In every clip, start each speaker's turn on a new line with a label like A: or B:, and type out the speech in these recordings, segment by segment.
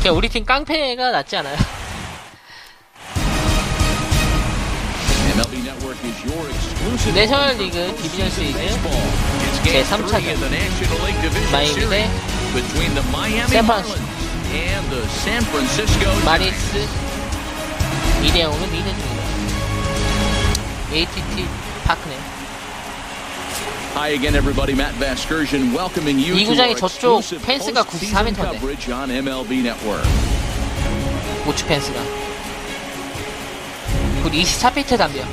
A: 그냥 우리 팀 깡패가 낫지 않아요? 내셔널리그 디비전 시리즈 제3차전 마이애미 대 샌프란시스코 마리스 2대0으로 리드 중입니다. AT&T 파크네.
B: Hi again, everybody. Matt Vasgersian welcoming you
A: 이
B: to
A: 구장이
B: our
A: 저쪽
B: exclusive
A: 펜스가
B: postseason
A: 94m인데
B: coverage on MLB Network.
A: 우측 펜스가 곧 24피트 담벼.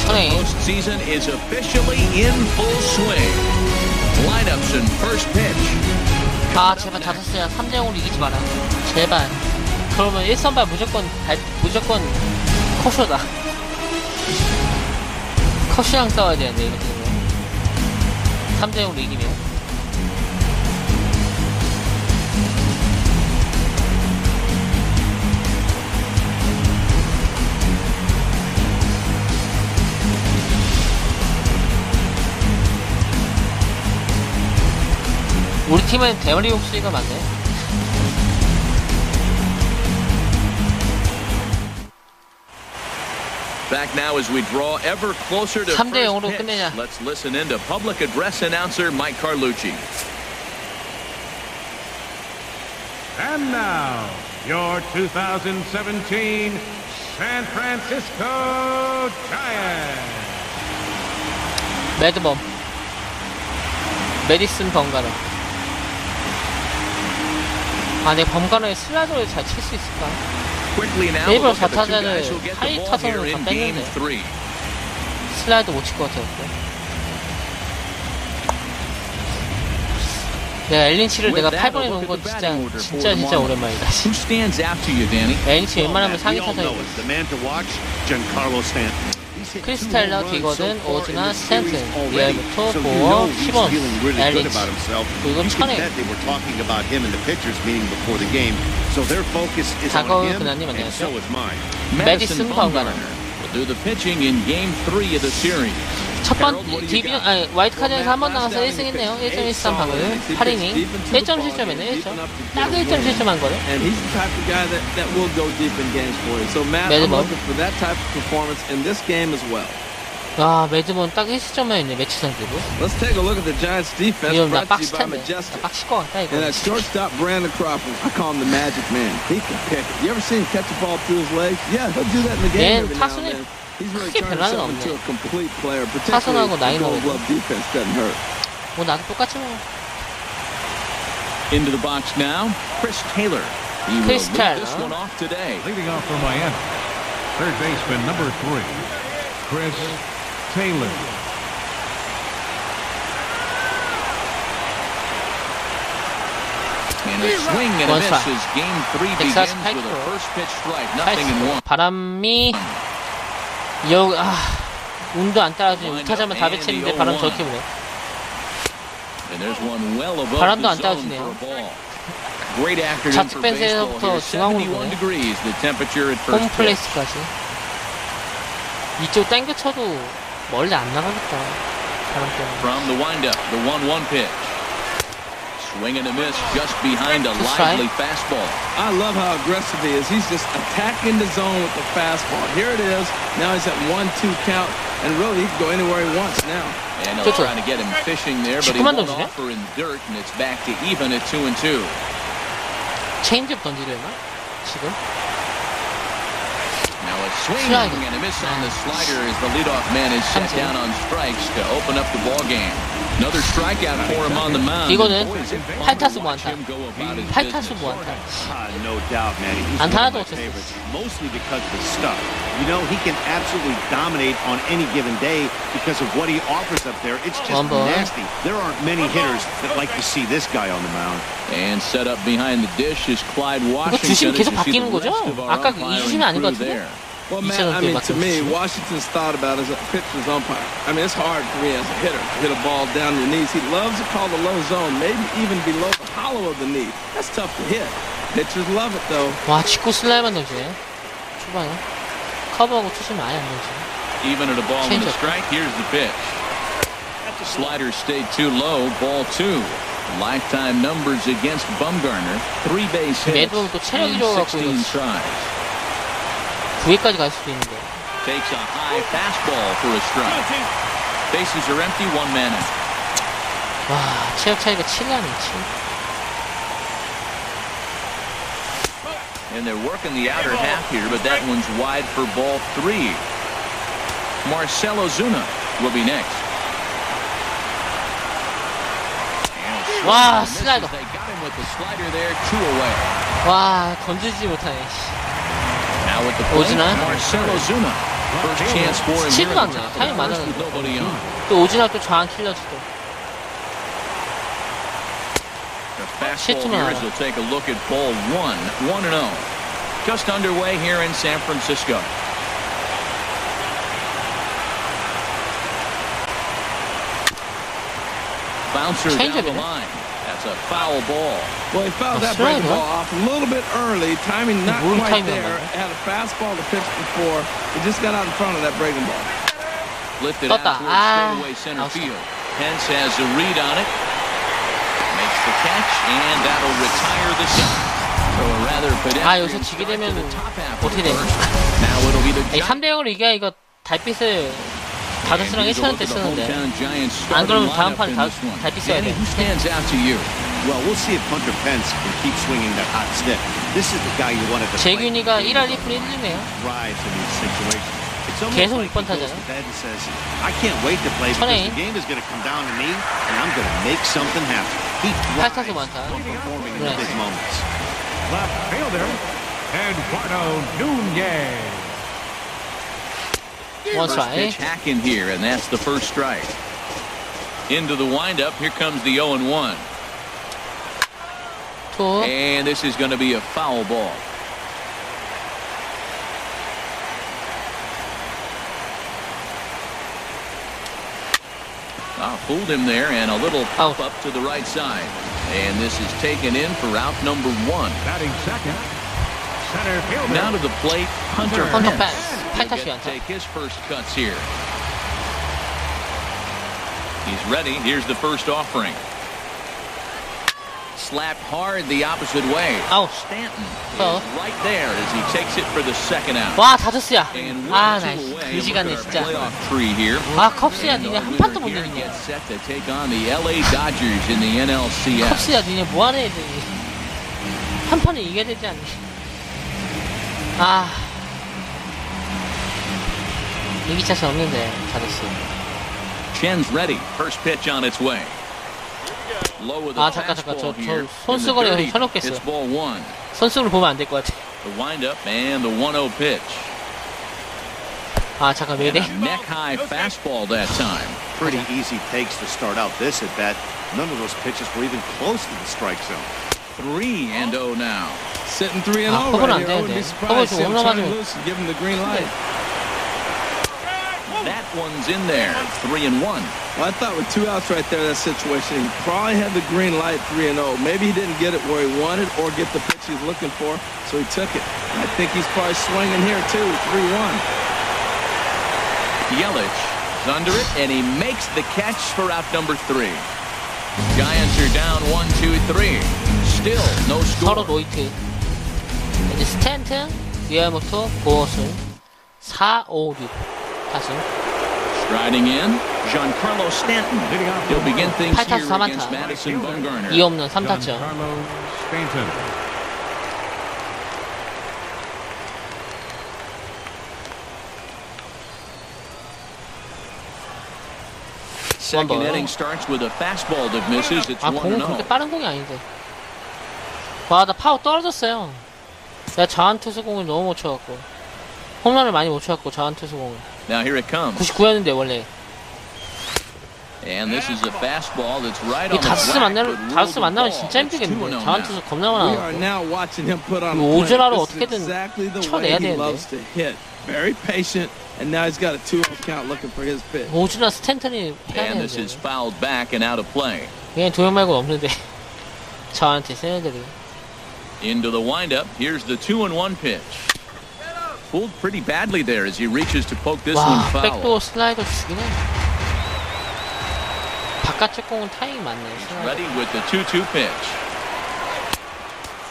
A: 천웨이인.
B: Postseason is officially in full swing. Lineups and first pitch.
A: 아 제발 다섯스야 3대0으로 이기지 마라 제발. 그러면 1선발 무조건 커쇼다. 커쇼랑 싸워야 되는데 이렇게 되면 3대0으로 이기면. 우리 팀은 대머리 목소리가 많네.
B: Back now as we draw ever closer to
A: 3대0으로
B: first
A: 끝내자.
B: pitch. Let's listen in to public address announcer Mike Carlucci.
C: And now, your 2017 San Francisco Giants.
A: 매드범 메디슨 범가너. 아, 내 범가너의 슬라이더를 잘 칠 수 있을까? 일부러 4타자를 8타선으로 다 뺐는데 슬라이더 못 칠 것 같아요. 내가 엘린치를 내가 8번에 놓은 건 진짜 오랜만이다. 엘린치 웬만하면 상위 타선이고 크리스탈러, 디거든, 오즈나, 스탠튼, 리알부터, 보어, 10원, 엘리치, 그리고 천웨이. 다거울 그나님 안녕하세요. 매디슨 범가너. 와이드카드에서 한 번 나가서 1승 했네요. 1.13 방을 8이닝 1.7점이네. 1점 딱 1.7점 한 거네. 매드본. 아, 매드본 딱 1점만 있네. 매치 상대로. 이러면 나 빡칠 텐데. 나 빡칠 것 같다 이거. 얘는 타순이 크게 변화는 없네. 타선하고 나인업에도 뭐 나도 똑같이 뭐.
B: Into the box now, Chris Taylor.
A: Chris Taylor.
B: This one off today.
C: Leading off for Miami, third baseman number 3, Chris Taylor.
B: And a swing and a miss as game 3 begins with a first pitch strike. Nothing in one.
A: 바람이 운도 안 따라주니 우타자만 다 배치했는데 바람 저렇게 부네. 바람도 안 따라주네요. 좌측 펜스에서부터 중앙으로 부네. 홈플레이스까지. 이쪽 땡겨 쳐도 멀리 안 나가겠다. 바람 때문에.
B: From the windup, the 1-1 pitch. Swing and a miss just behind a lively fastball.
D: I love how aggressive he is. He's just attacking the zone with the fastball. Here it is. Now he's at 1-2 count, and really he can go anywhere he wants now.
B: And they're trying to get him fishing there, but he won't offer in dirt, and it's back to even at 2-2.
A: 체인지업 던지려나? 지금?
B: Now a swing and a miss on the slider as the leadoff man is set down on strikes to open up the ball game. Another strikeout for him on the mound.
A: 이거는 8타수 무안타. 8타수 무안타.
C: No doubt, man.
A: 안타라도 어쨌어.
C: Mostly because of his stuff. You know, he can absolutely dominate on any given day because of what he offers up there. It's just nasty. There aren't many hitters that like to see this guy on the mound.
B: And set up behind the dish is Clyde
A: 이거 주심
B: Washington.
A: 계속 바뀌는 거죠? 아까 이 주심이 아닌 것 같은데?
D: Well, man, I mean, to me, Washington's thought about as a pitcher's umpire. I mean, it's hard for me as a hitter to hit a ball down your knees. He loves to call the low zone, maybe even below the hollow of the knee. That's tough to hit. Pitchers love it, though.
A: 와, 직구 슬라이만 던지네. 초반에 커버하고 투심 아예 안 되지.
B: Even at a ball and a strike, here's the pitch. Slider stayed too low, ball 2. Lifetime numbers against Bumgarner, 3 base hits
A: 매도 또 체력이
B: in
A: 좋아갖고
B: 16 tries.
A: 9회까지 갈 수도 있는데.
B: Takes a high fastball for a strike. Bases are empty, 1 man out.
A: 와, 체력 차이가 7이라네, 7.
B: And they're working the outer half here, but that one's wide for ball 3. Marcell Ozuna will be next.
A: 와, 슬라이더.
B: They got him with the slider there, 2 away.
A: 와, 건지지 못하네.
B: Now with the plate,
A: 오즈나.
B: Marcell Ozuna. First chance for him here.
A: 스티브가 안 나요. 타임이 많았는데.
B: Nobody on.
A: 또 오즈나 또 저항 킬러지 또.
B: The fastball here as he'll take a look at ball 1, 1-0. Just underway here in San Francisco. Bouncer down the line. That's a foul ball.
D: Well, he fouled that breaking ball off a little bit early. Timing not quite there. Had a fastball to pitch before. He just got out in front of that breaking ball.
B: Lifted out towards straightaway center field. Pence has a read on it. Makes the catch, and that'll retire the side. So a rather pedestrian
A: 여기서 지게 되면
B: to the top half of
A: 어떻게
B: the
A: 되냐?
B: first. Now it'll be the
A: 3대0으로 이겨야 이거 달빛을 다저스랑 1차전 때 쓰는데 안 그러면 다음 판 달빛 써야 돼.
C: Who stands out to you? Well, we'll see if Hunter Pence can keep swinging that hot stick. This is the guy you wanted to play.
A: 재균이가 1할 1푼 1리네요.
C: Thrives in these situations. It's almost
A: 계속
C: like
A: 6번
C: he goes
A: 타잖아.
C: to bed and says, I can't wait to play because the game is going to come down to me and I'm going to make something happen. He thrives
A: 8타수 많다.
C: on performing in big moments.
E: Left fielder, Eduardo Nunez.
A: One
B: First pitch
A: strike.
B: hack in here, and that's the first strike. Into the windup, here comes the 0-1.
A: 2.
B: And this is going to be a foul ball. Fooled him there, and a little pop up to the right side. And this is taken in for out number 1.
E: Batting second, center fielder.
B: Now to the plate, Hunter
A: Pence.
B: Pence. He'll
A: 8타수
B: get to
A: 연타.
B: take his first cuts here. He's ready. Here's the first offering. Slapped hard the opposite way.
A: 아웃.
B: Stanton is right there as he takes it for the second out.
A: 와, 다저스야.
B: And
A: 아, 나
B: 1-2 away.
A: 그지 같네,
B: Look at our
A: 진짜.
B: playoff tree here.
A: 아, 컵스야, 니네 한 판도 못
B: Winner
A: 내는
B: here
A: 거야.
B: gets set to take on the LA Dodgers in the NLCS.
A: 컵스야, 니네 뭐하는 애들이. 한 판은 이겨야 되지 않니? 아. 이기 차수 없는데, 다저스.
B: Chen's ready. First pitch on its way. Low with a
A: 잠깐.
B: fastball
A: 저
B: here.
A: 손수건에
B: In the 30,
A: 현혹했어요.
B: it's ball 1.
A: 선수를 보면 안 될 것 같아.
B: The windup and the 1-0 pitch.
A: 잠깐, 왜
B: And
A: 이래?
B: a neck-high fastball that time.
C: Pretty easy takes to start out this at bat. None of those pitches were even close to the strike zone.
B: 3-0 now.
D: Sitting 3-0
A: 커버는 안
D: right here. I wouldn't
A: 되는데.
D: be
A: 커버
D: surprised
A: 좀
D: if him
A: 홈런
D: turning
A: 맞으면.
D: loose and give him the green light.
B: That one's in there. 3-1.
D: Well, I thought with 2 outs right there, that situation, he probably had the green light 3-0. Maybe he didn't get it where he wanted or get the pitch he was looking for, so he took it. I think he's probably swinging here too, 3-1.
B: Yelich is under it, and he makes the catch for out number 3. Giants are down 1-2-3. Still no
A: 서로
B: score.
A: 노이트. 이제 스탠튼, 위아모토, 고어순 4, 5, 6 타순.
B: Striding in, Giancarlo Stanton. He'll begin things
A: 8타수
B: here
A: 4안타.
B: against Madison Bumgarner.
A: 이 없는 3타점.
E: Giancarlo Stanton.
B: Second inning starts with a fastball that misses. It's
A: 공은
B: 1-0.
A: 그렇게 빠른 공이 아닌데. 와, 나 파워 떨어졌어요. 내가 저한 투수공을 너무 못 쳐갖고. 홈런을 많이 못 쳐갖고, 저한 투수공을.
B: Now here it comes.
A: 99였는데, 원래.
B: And this is a fastball that's right
A: 이
B: on the
A: 다저스
B: whack, but ruled
A: 다저스
B: the
A: 만나면
B: ball.
A: 진짜
B: It's
A: 힘들겠는데.
B: 2-0
A: 저한
B: now.
A: 투수 겁나
D: We are
A: 많아.
D: now watching him put on a
A: 이거
D: plate.
A: 오즈라로
D: This is
A: 어떻게든
D: exactly the
A: 쳐내야
D: way he
A: 되는데.
D: loves to hit. Very patient, and now he's got a 2-0 count looking for his pitch.
A: 오즈나 스탠턴이 해야
B: And this is
A: 되는데.
B: fouled back and out of play.
A: 그냥 2명 말고 없는데. 저한테 센 애들이.
B: Into the windup. Here's the 2-1 pitch. fooled pretty badly there as he reaches to poke this one
A: 와,
B: foul.
A: 백도 슬라이더 죽이네. 바깥쪽 공은 타이밍 맞네.
B: Ready with the 2-2 pitch.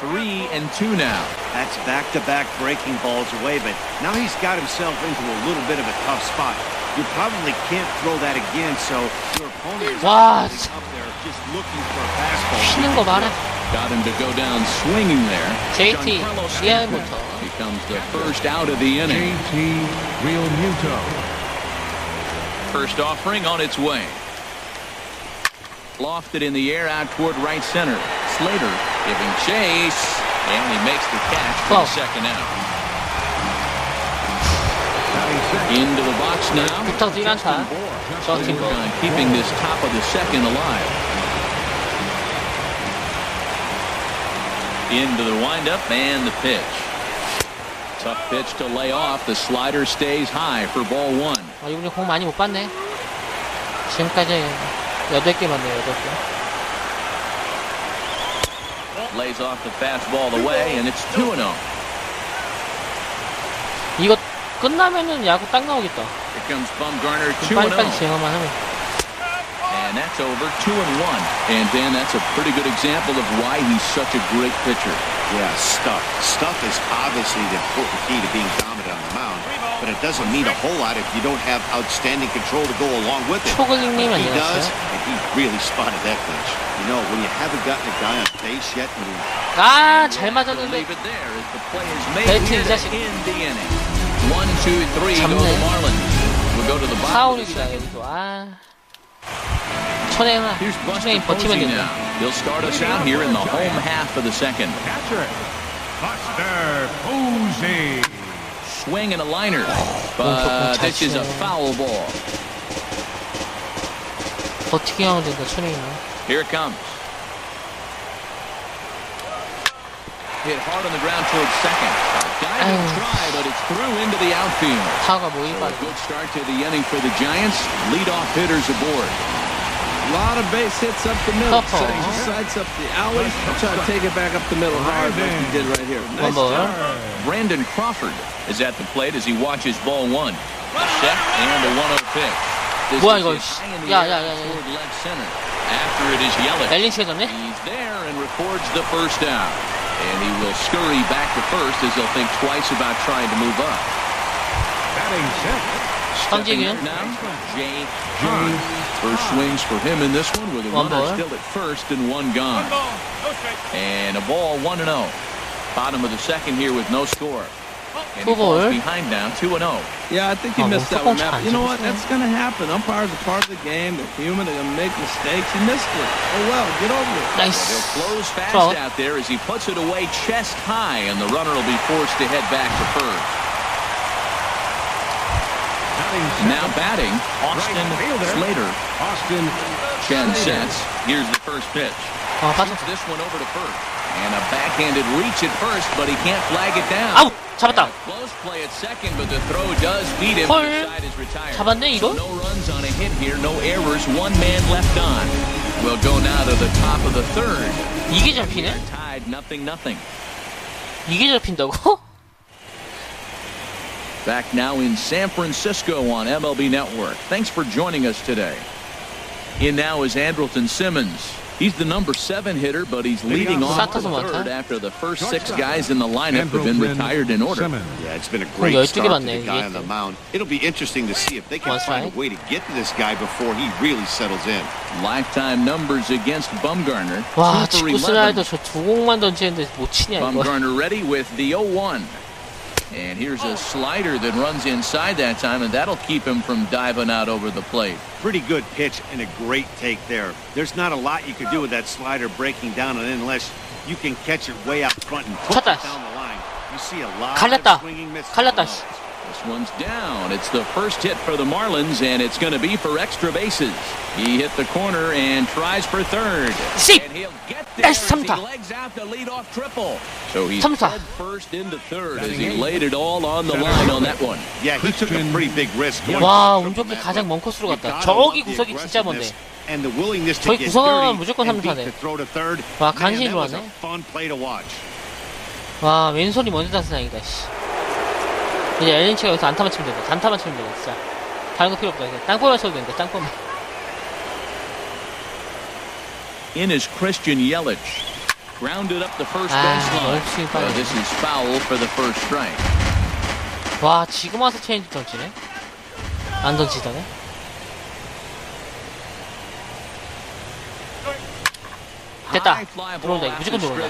B: 3-2 now.
C: That's back-to-back breaking balls away, but now he's got himself into a little bit of a tough spot. You probably can't throw that again, so your opponent is
A: 와,
C: up there just looking for a fastball.
A: 쉬는 거 봐라.
B: Got him to go down swinging there.
A: JT 리알부터
B: becomes the first out of the inning.
E: JT Realmuto.
B: First offering on its way. Lofted in the air out toward right center. Slater giving chase, and he makes the catch for the second out. Into the box now.
A: 부탁 뛰란타. 저팀 거.
B: Keeping this top of the second alive. Into the windup and the pitch. Tough pitch to lay off. The slider stays high for ball one.
A: 이분이 공 많이 못 봤네. 지금까지 8개 맞네요. 8개.
B: Lays off the fastball away, and it's 2-0.
A: 이거 끝나면은 야구 딱 나오겠다.
B: Here comes Bumgarner,
A: 빨리빨리
B: 2-0.
A: 제어만 하면.
B: And that's over 2-1. And Dan, that's a pretty good example of why he's such a great pitcher.
C: Yeah, stuff. Stuff is obviously the important key to being dominant on the mound, but it doesn't mean a whole lot if you don't have outstanding control to go along with it.
A: 초글링님
C: He does,
A: 안녕하세요.
C: and he really spotted that pitch. You know, when you haven't gotten a guy on base yet, and you
A: 아, 잘 맞았는데.
B: Leave it there as the play is made
A: 벨트
B: here
A: 이 자식.
B: to end the inning. 1-2-3 go the Marlins. We'll go to the bottom.
A: 4-5-6이다 여기도. 아. 천웨이인
B: Here's Buster
A: 버티면
B: Posey
A: 된다.
B: now. He'll start us out here in the home half of the second.
E: Catcher, Buster Posey.
B: Swing and a liner, but this is a foul ball.
A: 버티게 하면 된다, 천웨이인.
B: Here it comes. Hit hard on the ground towards second. Diving try, but it's through into the outfield.
A: 타가 뭐 이빨.
B: Good start to the inning for the Giants. Leadoff hitters aboard.
D: A lot of base hits up the middle. Sides up the alley. Try to take it back up the middle hard like he did right here. Nice job.
B: Brandon Crawford is at the plate as he watches ball one. A set and a 1-0 pitch. This
A: 뭐야
B: is
A: 이거.
B: hit high in the air toward left center. After it is Yelich.
A: 앨린치가 졌네?
B: He's there and records the first out. And he will scurry back to first as he'll think twice about trying to move up.
E: Batting sixth.
A: 황재균.
B: Now, Jay Hahn. First swings for him in this one with a runner
A: ball.
B: still at first and one gone. And a ball 1-0. Bottom of the second here with no score. And he falls behind now 2-0.
D: Yeah, I think he missed that one, Matt. You know what? That's going to happen. Umpires are part of the game. They're human. They're going to make mistakes. He missed it. Oh, well. Get over it.
A: 나이스.
B: He'll close fast out there as he puts it away chest high, and the runner will be forced to head back to first. Now batting, Austin Slater.
E: Austin
B: Chen sets. Here's the first pitch.
A: 빠져.
B: Shoots this one over to first. And a backhanded reach at first, but he can't flag it down.
A: 아웃! 잡았다.
B: Close play at second, but the throw does beat him.
A: 헐.
B: The side is retired.
A: 잡았네 이거?
B: No runs on a hit here, no errors, one man left on. We'll go now to the top of the third.
A: 이게 잡히네?
B: Tied 0-0.
A: 이게 잡힌다고?
B: Back now in San Francisco on MLB Network. Thanks for joining us today. In now is Andrelton Simmons. He's the number 7 hitter, but he's leading off the third after the first 6 guys in the lineup have been retired in order.
C: Yeah, it's been a great start to the guy on the mound. It'll be interesting to see if they can find a way to get to this guy before he really settles in.
B: Lifetime numbers against Bumgarner.
A: 와, 직구 슬라이더 저 두 공만 던지는데 못 치냐 이거.
B: Bumgarner ready with the 0-1. And here's a slider that runs inside that time, and that'll keep him from diving out over the plate.
C: Pretty good pitch and a great take there. There's not a lot you could do with that slider breaking down, and unless you can catch it way out front and push it down the line, you see a lot of swinging misses.
B: This one's down. It's the first hit for the Marlins, and it's going to be for extra bases. He hit the corner and tries for third. And he'll get there as he legs out the leadoff triple. So he's head first into third as he laid it all on the line on that one.
C: Yeah, he took a pretty big risk.
A: 와, 운 좋게 가장 먼 코스로 갔다. 저기 구석이 진짜 먼데. 저기 구석은 무조건 3루타네. 와, 간신히 들어왔네. 와, 왼손이 먼저 다스나이다. 이제 엘린치가 여기서 안타만 치면 된다. 단타만 치면 된다, 진짜. 다른 거 필요 없다. 이제 땅볼만 쳐도 된다, 땅볼만.
B: In is Christian Yelich. Grounded up the first baseline. This is foul for the first strike.
A: 와, 지금 와서 체인지 던지네? 안 던지다네? 됐다. 들어온다. 이거 무조건 들어온다.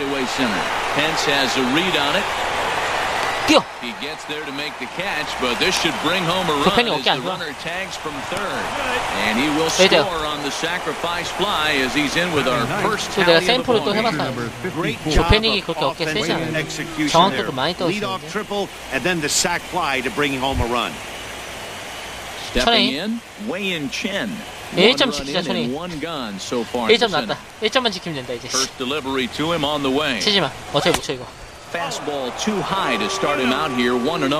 B: Pence has a read on it.
A: 뛰어!
B: He gets there to make the catch, but this should bring home a run as the runner tags from third. And he will score on the sacrifice fly as he's in with our first tally of the ball game.
A: 조패닉이 그렇게 어깨 세지 않아요. 정확도도 많이 떨어지는데.
C: And then the sac fly to bring home a run.
B: Stepping in, Wei Yin Chen.
A: 1점 지키자, 천이. 1점 났다. 1점만 지키면 된다, 이제.
B: First delivery to him on the way.
A: 치지마. 어차피 못 쳐, 이거.
B: Fastball too high to start him out here 1-0.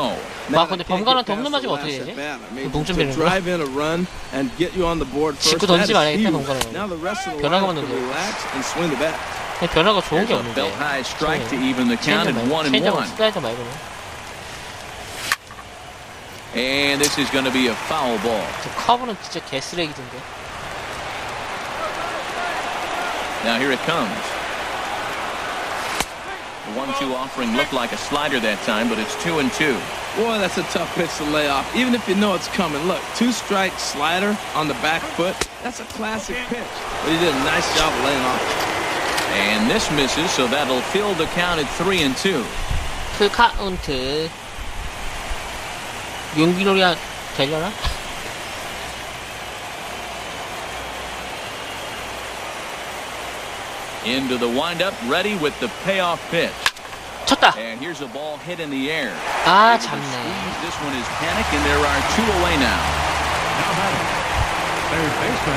A: 와, 근데 범가한테 홈런 맞으면 어떻게 되지? 동점 되는 거야? 직구 던지지 말아야겠다, 범가는. 변화가만 던져. 변화가 좋은 게 없는데. 체인지하고 슬라이더 말고는.
B: And this is going to be a foul ball.
A: 저 커브는 진짜 개쓰레기던데.
B: Now here it comes. The 1-2 offering looked like a slider that time, but it's 2-2.
D: Boy, that's a tough pitch to lay off, even if you know it's coming. Look, 2-strike slider on the back foot. That's a classic pitch. But he did a nice job of laying off.
B: And this misses, so that'll fill the count at 3-2.
A: 풀 카운트. 용기놀이 되려나?
B: Into the windup, ready with the payoff pitch.
A: 쳤다.
B: And here's a ball hit in the air.
A: 아, 잡네.
B: This one is panic, and there are 2 away now.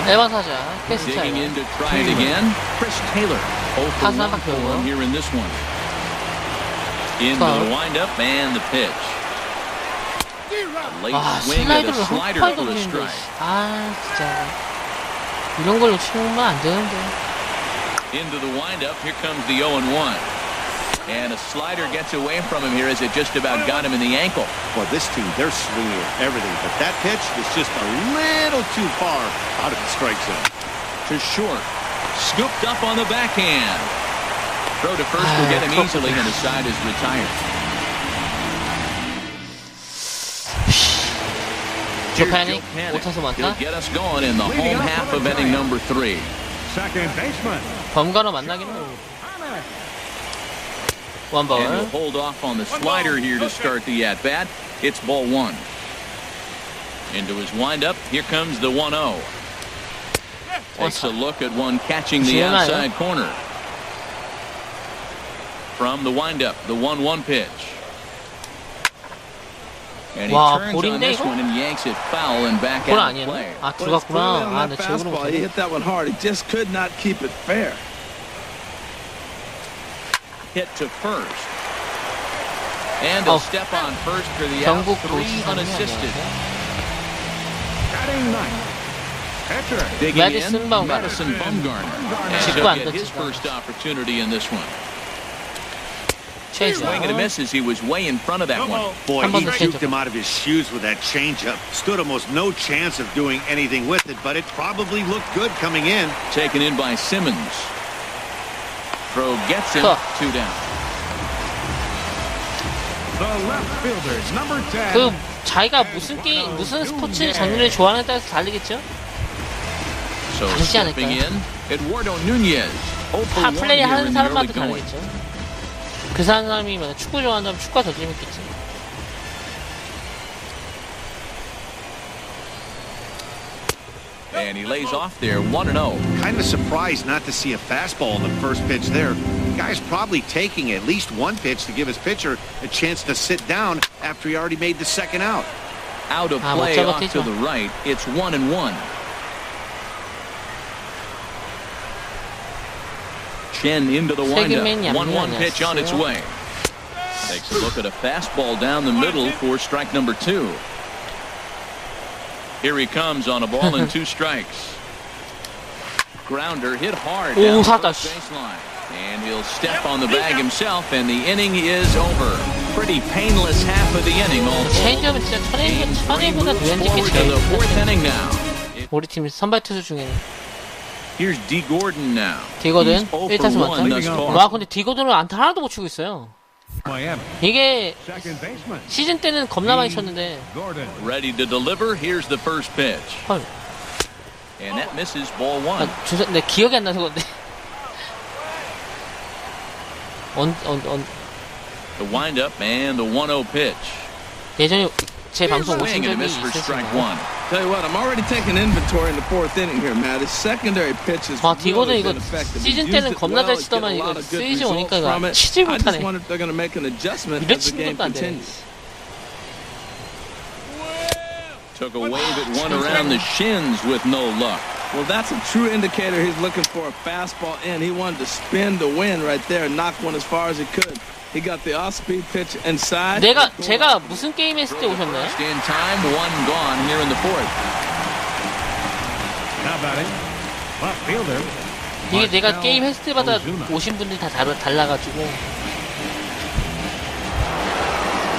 A: 일반 타자. 패스 차이.
B: Digging in to try it again. Chris Taylor. 0 for 1 here in this one. Into the windup and the pitch.
A: 아, 슬라이더를 헛파이 던지는데. 아, 진짜. 이런 걸로 치면 안 되는데.
B: Into the windup, here comes the 0-1. And a slider gets away from him here as it just about got him in the ankle.
C: Well, this team, they're swinging everything, but that pitch is just a little too far out of the strike zone.
B: To short. Scooped up on the backhand. Throw to first will get him easily, and the side is retired.
A: 조패닉 못해서 많다.
B: He'll get us going in the home half of inning number 3.
E: Second baseman.
A: 범가로 만나긴 해요. One ball.
B: And he'll hold off on the slider here to start the at-bat. It's ball 1. Into his windup. Here comes the 1-0. Takes a look at one catching the outside corner. From the windup, the 1-1 pitch. And he turns on this one and yanks it foul and back out of play.
A: 아, 들어갔구나. 아, 내 지금
D: he hit that one hard. He just could not keep it fair.
B: Hit to first. And a step on first for the out. 3 unassisted.
E: Batting ninth. Pitcher.
B: Digging
A: Madison
B: in,
A: Bumgarner.
B: Madison Bumgarner. And he'll get his first opportunity in this one. Swing and a miss as he was way in front of that one.
C: Boy, he juked him out of his shoes with that changeup. Stood almost no chance of doing anything with it, but it probably looked good coming in.
B: Taken in by Simmons. Throw gets him. 2 down.
E: The left fielder, number 10.
A: 그 자기가 무슨 스포츠 장르를 좋아하는 따라서 다르겠죠?
B: So stepping in, Eduardo Nunez.
A: 다 플레이 하는 사람마다 다르겠죠. 그 사람이 축구 좋아한다면 축구가 더 재밌겠지.
B: And he lays off there, 1-0.
C: Kind of surprised not to see a fastball in the first pitch there. The guy's probably taking at least one pitch to give his pitcher a chance to sit down after he already made the second out.
B: Out of play off to the right. It's 1-1. Chen into the windup. 1-1 pitch on its way. Takes a look at a fastball down the middle for strike number 2. Here he comes on a ball and 2 strikes. Grounder hit hard down the first baseline. And he'll step on the bag himself, and the inning is over. pretty painless half of the inning.
A: 체인지업은 진짜 천웨이보다 유연직이 제일 우리 팀 선발 투수 중에는.
B: Here's D. Gordon now.
A: 디거든 1타수 맞죠? 와 근데 디거든은 안타 하나도 못 치고 있어요. 이게 시즌 때는 겁나 많이 쳤는데.
B: Ready to deliver. Here's the first pitch.
A: 헐.
B: And that misses ball one.
A: 내 기억이 안 나서 그런데.
B: The windup and the 1-0 pitch.
A: 예전에 제 방송 오신 적이 있으신가요?
D: Tell you what, I'm already taking inventory in the fourth inning here, Matt. His secondary pitch is
A: 디거든
D: really
A: 이거
D: been effective.
A: 시즌 때는 겁나 잘 치더만 이거 시즌 오니까 이거 치질
D: I just
A: 못하네.
D: wonder if they're going to make an adjustment
A: 이런
D: as the game
A: 친구도 안 돼.
D: continues.
B: Took a wave at one around the shins with no luck.
D: Well, that's a true indicator he's looking for a fastball in. He wanted to spin the wind right there and knock one as far as he could. He got the off-speed pitch inside.
A: 제가 무슨 게임 했을 때 오셨나요?
B: In time, one gone here in the fourth.
E: Now batting, left fielder.
A: 이게 내가 게임 했을 때마다 오신 분들이 다 달라가지고.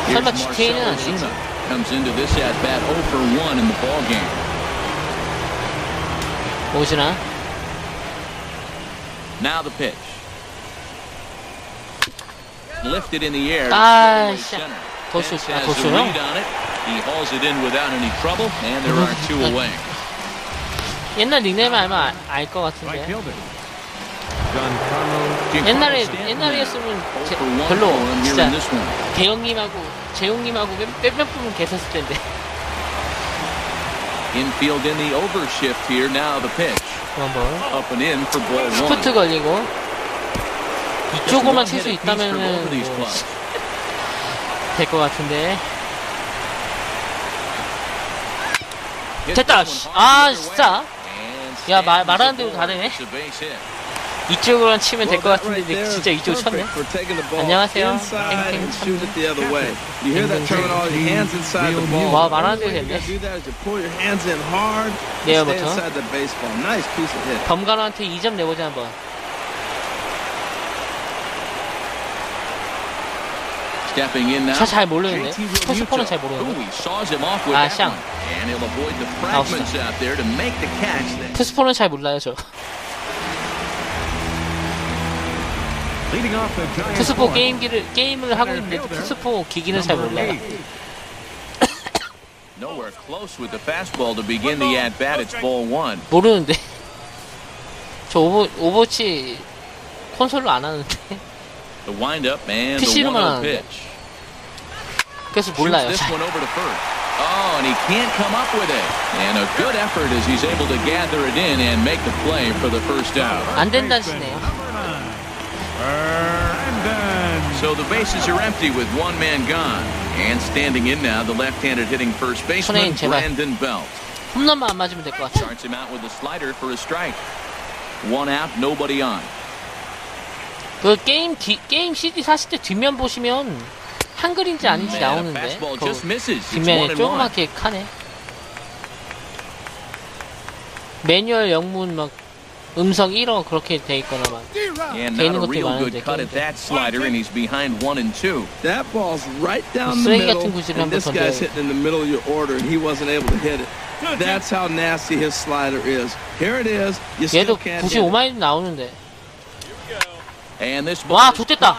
A: 설마 GTA는 아니겠지?
B: Comes into this at bat 0 for 1 in the ball game.
A: 오시나?
B: Now the pitch. Lifted in the air.
A: 도수요?
B: He hauls it in without any trouble, and there are two away.
A: 옛날 닉네임 알면 알 것 같은데. 옛날이었으면 별로 진짜 대형님하고 재용님하고 몇몇 분은 계셨을 텐데.
B: Infield in the overshift here. Now the pitch. Up and in for ball one.
A: 스프트 걸리고 이쪽으로만 칠 수 있다면은 될 것 같은데. 됐다. 아 진짜. 야 말하는 대로 다 되네. 이쪽으로만 치면 될 것 같은데 진짜 이쪽으로 쳤네. 안녕하세요. 와 말하는 대로 됐네. 내일부터 범가너한테 2점 내보자 한번. 차 잘 모르는데. 포스포는 잘 모르는데. 아 샹. 투스포는 잘 몰라요 저. 투스포 게임을 하고 있는데 투스포 기기는 잘 몰라요. 모르는데. 저 오버워치 콘솔로 안 하는데. PC로만 하는데. 그래서 몰라요.
B: Oh, and he can't come up with it. And a good effort as he's able to gather it in and make the play for the first out.
A: 안 된다시네요.
B: So the bases are empty with one man gone. And standing in now, the left-handed hitting first baseman, Brandon Belt.
A: 홈런만 안 맞으면 될 것 같아.
B: Starts him out with a slider for a strike. One out, nobody on.
A: 그 게임 CD 사실 때 뒷면 보시면 한글인지 아닌지 나오는데 뒷면에 조그맣게 칸에 매뉴얼 영문 막 음성 1어 그렇게 돼 있거나만 돼 있는 것도 많은데 쓰레기 같은 구질을 한번 던져요. 얘도 95마일 나오는데. 와 좋댔다.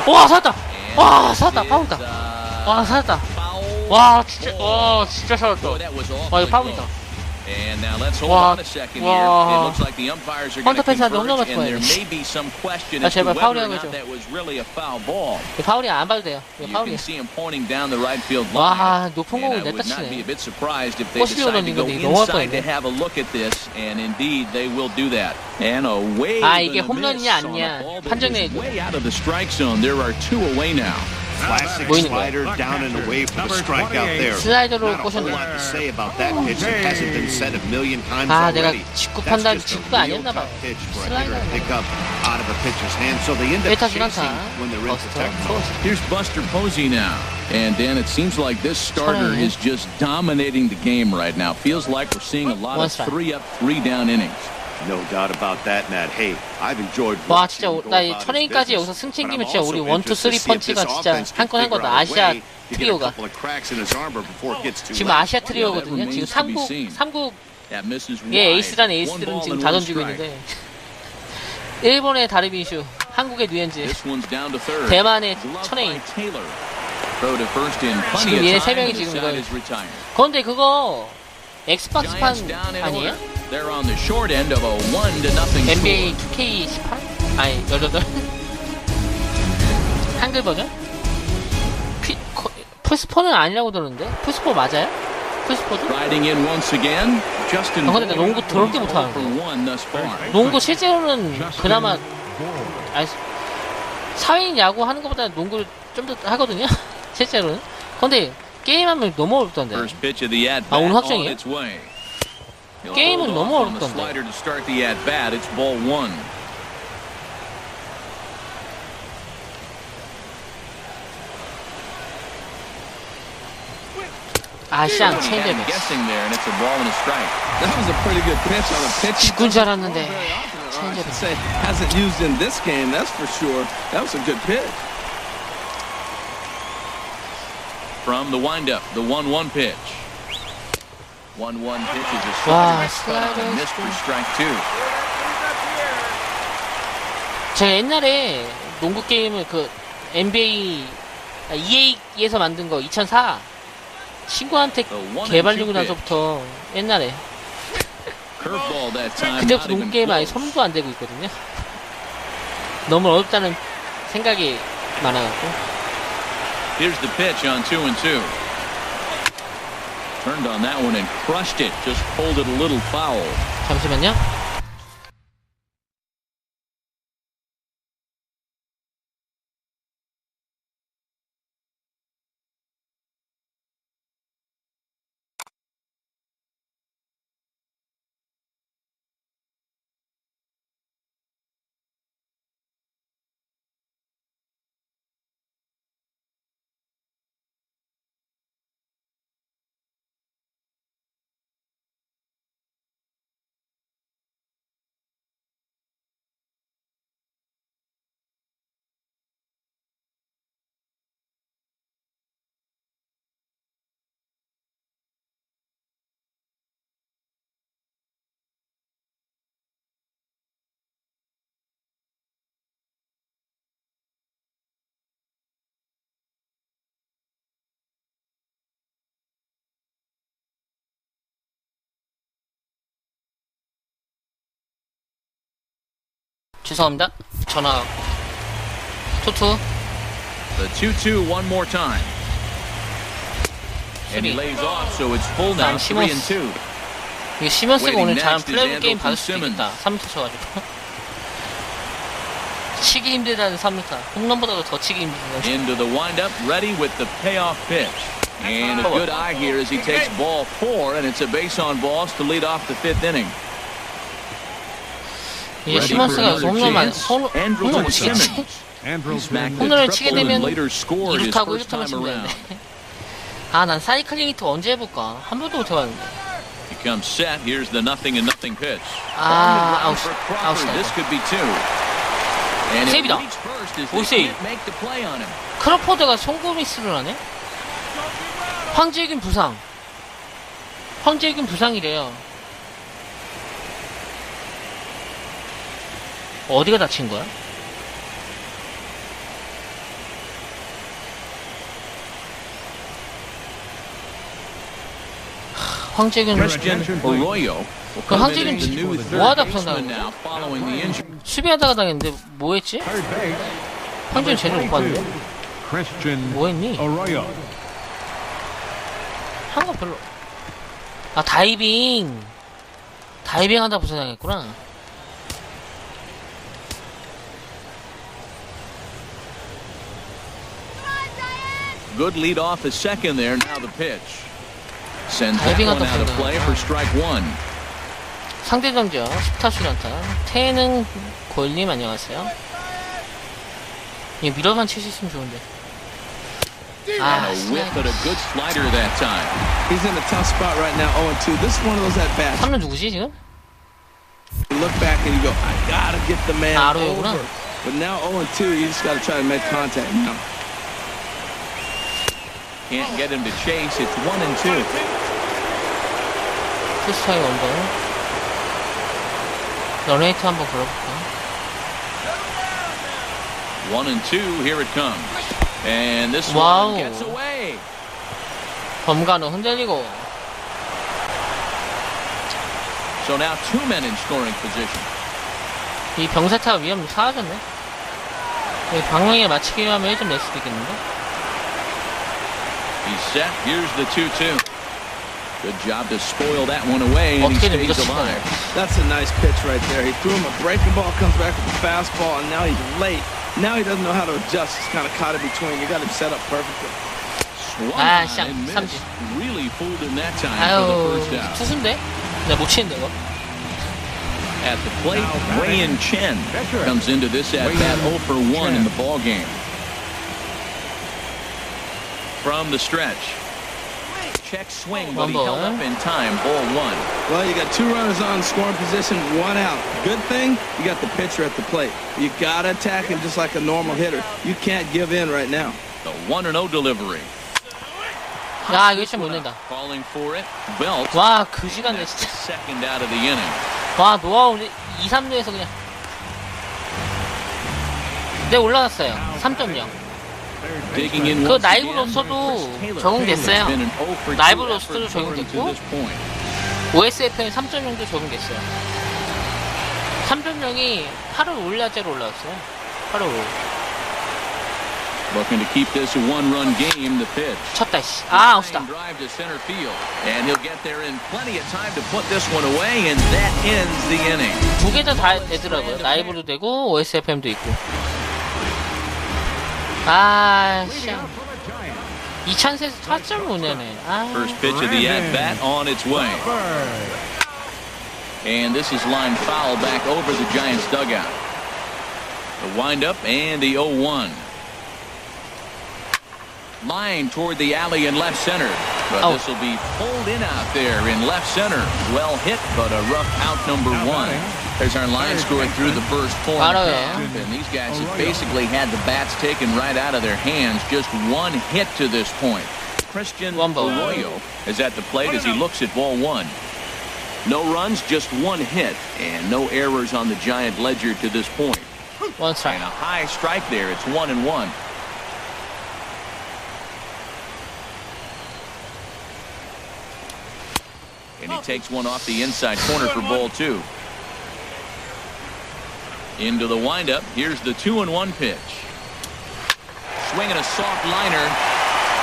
A: 와 살았다. 와 살았다. 파울이다. 와 살았다. 와 진짜 살았다. 와 이거 파울이다. 와 헌터 펜스한테 홈런 맞을 거예요. 아 제발 파울이라고 해줘. 파울이 안 봐도 돼요. 이거 파울이야. 와 높은 공을 냈다 치네. 포스비오 던진 건데 너무 아팠는데. 아 이게 홈런이냐 아니냐 판정내야죠.
C: Classic slider down and away for the strikeout there.
A: 슬라이더로 꼬셨네. 아 내가 직구 판단 직구가 아니었나봐. 슬라이더. 일타수 강타.
B: Here's Buster Posey now. And Dan, it seems like this starter is just dominating the game right now. Feels like we're seeing a lot of 3-up, 3-down innings.
C: No doubt about that, Matt. Hey, I've enjoyed.
A: 와 진짜 나 천웨이까지 여기서 승 챙기면 진짜 우리 1, 2, 3 펀치가 진짜 한 건 한 거다. 아시아 트리오가 지금 아시아 트리오거든요. 지금 삼국의 에이스란 에이스들은 지금 다 던지고 있는데 일본의 다르비슈, 한국의 류현진, 대만의 천웨이. 지금 얘네 3명이 지금 이거. 그런데 그거 엑스박스판 아니에요? NBA 2K18? 아니 18? 한글 버전? 플스4는 아니라고 들었는데? 플스4 맞아요? 플스4도? 근데 나 농구 더럽게 못하는데 농구 실제로는 그나마 사회인 야구 하는 것보다 농구를 좀 더 하거든요? 실제로는. 근데 게임하면 너무 어렵던데. 아 오늘 확정이에요? 게임은 너무 어렵던데. 아시안 체인지업. 직군 줄 알았는데 체인지업.
D: Hasn't used in this game, that's for sure. That was a good pitch.
B: From the windup, the 1-1 pitch. 1-1 pitch is a strike and missed for strike 2.
A: 제가 옛날에 농구 게임을 그 NBA EA에서 만든 거 2004 친구한테 개발리고 나서부터 옛날에 그때부터 농구 게임 아예 손도 안 대고 있거든요. 너무 어렵다는 생각이 많아갖고.
B: Here's the pitch on 2-2. Turned on that one and crushed it. Just pulled it a little foul.
A: 잠시만요. 죄송합니다. 전화. 투투.
B: The 2-2 one more time. And he lays off, so it's full now. 3-2.
A: 이게 시몬스가 오늘 잘한 플레이오프 게임 받을 수도 있겠다. 3루타 쳐가지고. 치기 힘들다는 3루타. 홈런보다도 더 치기 힘들다.
B: Into the windup, ready with the payoff pitch. And a good eye here as he takes ball 4, and it's a base on balls to lead off the 5th inning.
A: 이게 시몬스가 홈런을 치겠지? 홈런을 치게 되면 2루타고 1루타만 치면 되는데. 아, 난 사이클링 히트 언제 해볼까? 한 번도 못 해봤는데. 아, 아웃이다. 세이브다. 오세이. 크로포드가 송구 미스를 하네? 황재균 부상. 황재균 부상이래요. 어디가 다친 거야? 황재균 그 황재균 뭐하다 부상당한 거야? 수비하다가 당했는데 뭐했지? 황재균 제대로 못 봤는데 뭐했니? 한 거 별로. 아 다이빙 하다 부상당했구나.
B: Good lead off the second there. Now the pitch. Sends that one out of play for strike 1.
A: 상대 던져 10타수 연타. 태는 고일님 안녕하세요. 이 밀어만 칠 수 있으면 좋은데. 아,
B: whip but a good slider that time.
D: He's in a tough spot right now. 0-2. This is one of those at bats.
A: 3루 누구지 지금?
D: You look back and you go, I gotta get the man
A: 아로요구나.
D: over. But now 0-2, you just gotta try to make contact now.
B: Can't get him to chase. It's 1-2.
A: 투스타이 원더. 런레이트 한번 걸어볼까?
B: 1-2. Here it comes. And this
A: Wow.
B: one gets away.
A: 범가너 흔들리고.
B: So now 2 men in scoring position.
A: 이 병사타가 위험 사라졌네. 방망이에 맞추기만 하면 1점 낼 수도 있겠는데?
B: He's set. Here's the 2-2. Good job to spoil that one away, and he stays alive.
D: That's a nice pitch right there. He threw him a breaking ball, comes back with a fastball, and now he's late. Now he doesn't know how to adjust. He's kind of caught it between. You got him set up perfectly.
A: 아,
B: Swung on and missed.
A: 삼진.
B: Really fooled him that time for
A: 아유,
B: the first out.
A: 투수인데? 내가 못 치는데, 이거?
B: At the plate, Wei Yin Chen comes into this at bat 0 for 1 in the ball game. From the stretch, check swing, but he held up in time. Ball 1.
D: Well, you got 2 runners on scoring position, 1 out. Good thing, you got the pitcher at the plate. You gotta attack him just like a normal hitter. You can't give in right now.
B: The 1-0 delivery.
A: 야, 이거 좀 못낸다.
B: Calling for it. Belt.
A: 와, 그 시간에
B: That's the
A: 진짜.
B: second out of the inning.
A: 와, 노아우 2, 3루에서 그냥. 네, 올라갔어요. 3.0.
B: Digging in
A: 그
B: once
A: 라이브
B: again.
A: 로스터도 적용됐어요.
B: Been an 0 for 2
A: 라이브
B: effort
A: 로스터도
B: according to
A: 적용됐고,
B: this point.
A: OSFM 3.0도 적용됐어요. 3.0이 8월 5일날짜로 올라왔어요. 8월 5일.
B: Looking to keep this a 1-run game. The pitch.
A: 쳤다, 씨. 아, 아웃이다.
B: Drive to center field, and he'll get there in plenty of time to put this one away, and that ends the inning.
A: 두 개 다 되더라고요. 라이브도 되고, OSFM도 있고. 아, 씨. 2000세에서 타점을 못 내네. 아.
B: First pitch of the at-bat on its way. And this is lined foul back over the Giants dugout. The windup and the 0-1. Line toward the alley in left center. But this will be pulled in out there in left center. Well hit, but a rough out number 1. There's our line score through the first 4 and a half. And these guys have basically had the bats taken right out of their hands. Just 1 hit to this point. Christian Arroyo is at the plate as he looks at ball 1. No runs, just 1 hit. And no errors on the Giant ledger to this point.
A: One strike.
B: And a high strike there. It's 1-1. And he takes one off the inside corner for ball 2. Into the windup. Here's the 2-1 pitch. Swinging a soft liner.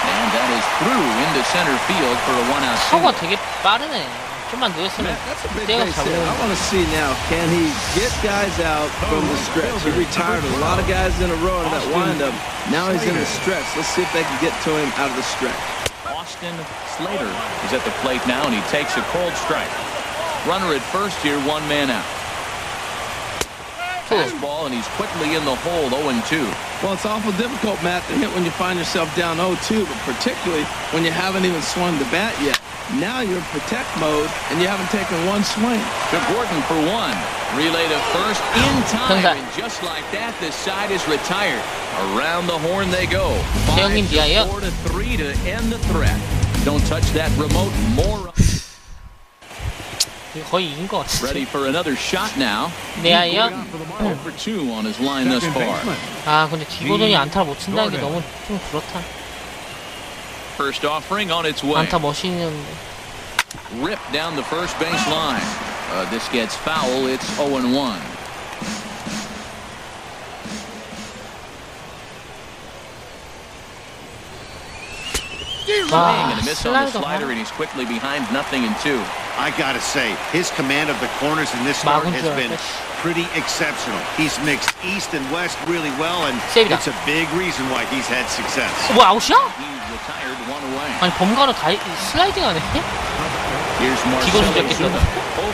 B: And that is through into center field for a 1-out
A: 타구가
B: single.
A: 되게 빠르네. 좀만 늦었으면 때가
D: I
A: 잡으면.
D: want to see now, can he get guys out from the stretch? He retired a lot of guys in a row in that windup. Now he's in the stretch. Let's see if they can get to him out of the stretch.
B: Austin Slater is at the plate now, and he takes a cold strike. Runner at first here, 1 man out. Fastball, and he's quickly in the hole, 0-2.
D: Well, it's awful difficult, Matt, to hit when you find yourself down 0-2, but particularly when you haven't even swung the bat yet. Now you're in protect mode, and you haven't taken 1 swing.
B: To Gordon for 1. Relay to first in time, and just like that, this side is retired. Around the horn they go. 5-4-3 to end the threat. Don't touch that remote. More.
A: 거의 이긴 것 같아.
B: Ready for another shot now.
A: 내야요?
B: 0 for 2 on his line thus far.
A: 아, 근데 디고돈이 안타를 못 친다는 게 너무 좀 그렇다.
B: First offering on its way.
A: 안타 멋있는데.
B: Ripped down the first base line. This gets foul. It's 0-1.
A: 와,
B: And a miss on the slider, and he's quickly behind 0-2.
C: I gotta say, his command of the corners in this start has been pretty exceptional. He's mixed east and west really well, and it's a big reason why he's had success.
A: 뭐 아웃이야?
B: He's retired 1 away.
A: 아니 범가너 다 슬라이딩하네.
B: Here's Marcelo 0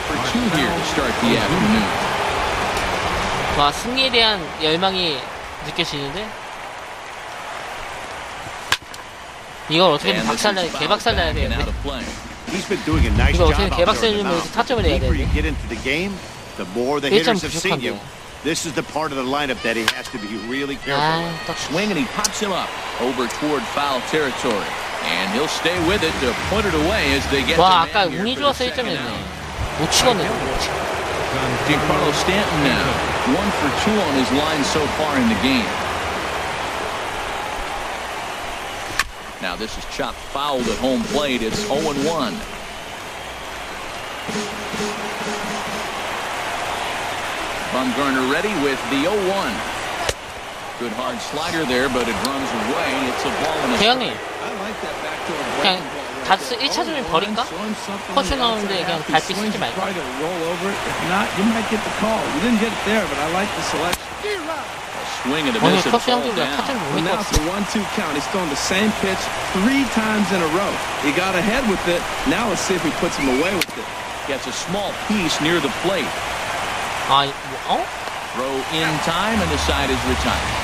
B: for 2 here to start the afternoon.
A: 와, 승리에 대한 열망이 느껴지는데. 이걸 어떻게든 개박살내야 되는데.
C: He's been doing a nice
A: 이거
C: job
A: 어떻게
C: out there.
A: 개박살내면서 타점을 내야
C: The deeper
A: 되는데.
C: you get into the game, The more the hitters have seen you, this is the part of the lineup that he has to be really careful with.
B: Swing and he pops him up over toward foul territory. And he'll stay with it to put it away as they get to
A: 와, 아까
B: man here
A: 운이
B: for the
A: 좋아서
B: second
A: 1점이네.
B: out.
A: 못 치겠네.
B: Giancarlo Stanton now, 1 for 2 on his line so far in the game. Now this is chopped fouled at home plate. It's 0-1. Bumgarner ready with the 0-1. Good hard slider there, but it runs away. It's a ball and a
A: 대형님,
D: I like that backdoor
A: 그냥
D: breaking ball.
A: 다스 1차전에 버릴까? 커쇼 나오는데 그냥 발빛 쓰지 말고.
D: Try to roll over it. If not, you might get the call. You didn't get it there, but I like the selection.
B: Swing and a
A: 오늘
B: miss and
A: 커쇼
B: fall
A: 형들과
B: down.
A: 타점 못
D: Well, now
A: 믿고
D: it's a 1-2 count. He's throwing the same pitch 3 times in a row. He got ahead with it. Now let's see if he puts him away with it.
B: Gets a small piece near the plate.
A: 아, 어?
B: Throw in time and the side is retired.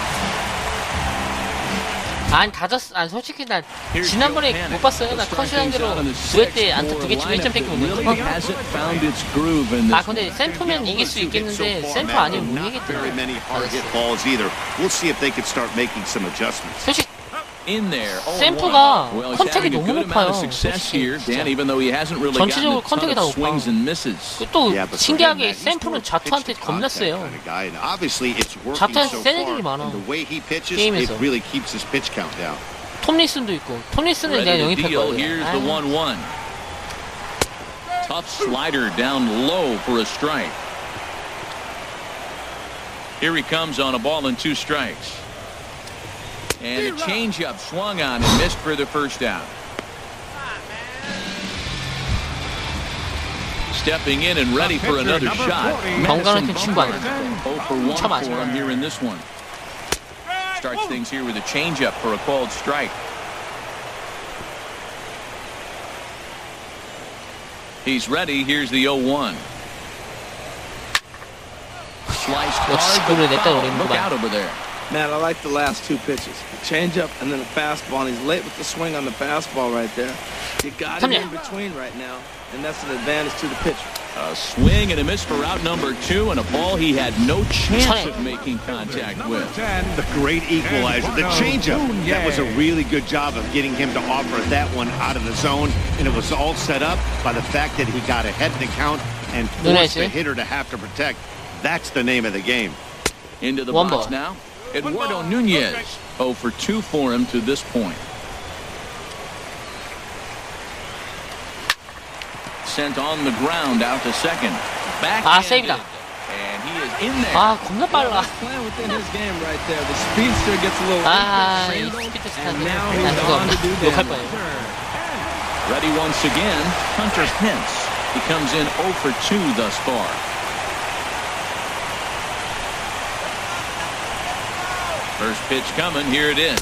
A: 아니 다저스, 아니 솔직히 나 지난번에 못 봤어요. 나 커쇼 형대로 9회 때 안타 2개 치고 1점 뺏기면 못
B: Really
A: 넣는 거.
B: hasn't found its groove in
A: 아
B: this.
A: 근데 샘프면 이길 수 있겠는데 샘프 아니면 못
C: Very many
A: 이기겠더라고.
C: hard hit balls either. We'll see if they can start making some adjustments.
A: 솔직히
B: In there.
A: 샘프가
B: Well, he's
A: 컨택이
B: having a
A: 너무
B: good
A: 높아요.
B: amount of success here,
A: 솔직히,
B: Dan, even though he hasn't really
A: 전체적으로
B: gotten a ton
A: 컨택이 다
B: of
A: 높아.
B: swings and misses.
A: 또
C: Yeah, but for him,
A: 신기하게
C: Matt, he's more
A: 샘프는 좌투한테
C: pitch to
A: 겁나
C: contact
A: 세요.
C: kind of guy, and obviously it's working
A: 좌투한테
C: so
A: 센
C: far.
A: 애들이 많아.
C: And the way he pitches,
A: 게임에서.
C: it really keeps his pitch count down.
A: 톰리슨도 있고 톰리슨은 내가
B: Ready to
A: 영입할
B: deal.
A: 거예요.
B: Here's the 1-1. Tough slider down low for a strike. Here he comes on a ball and 2 strikes. And a changeup swung on and missed for the first out. Stepping in and ready for another shot.
A: Bumgarner
B: Madison
A: 친구 아니야?
B: Bumgarner 0 for 1
A: 참
B: for him here in this one. Starts things here with a changeup for a called strike. He's ready. Here's the 0-1. Sliced hard, but foul. Look out over there.
D: Man, I like the last 2 pitches. The changeup and then the fastball. And he's late with the swing on the fastball right there. You got him in between right now, and that's an advantage to the pitcher.
B: A swing and a miss for out number 2, and a ball he had no chance of making contact with.
C: The great equalizer, the changeup. That was a really good job of getting him to offer that one out of the zone, and it was all set up by the fact that he got ahead in the count and forced the hitter to have to protect. That's the name of the game.
B: Into the box now, Eduardo Nunez. 0 for 2 for him to this point. Sent on the ground out to second.
A: 세이브다.
B: And he is in there.
A: 아, 겁나 빨라.
D: Playing within his game right there. The speedster gets a little
A: 이 스피드 스타트. 난 그거 욕할 거예요.
B: Ready once again, Hunter Pence. He comes in 0 for 2 thus far. First pitch coming, here it is.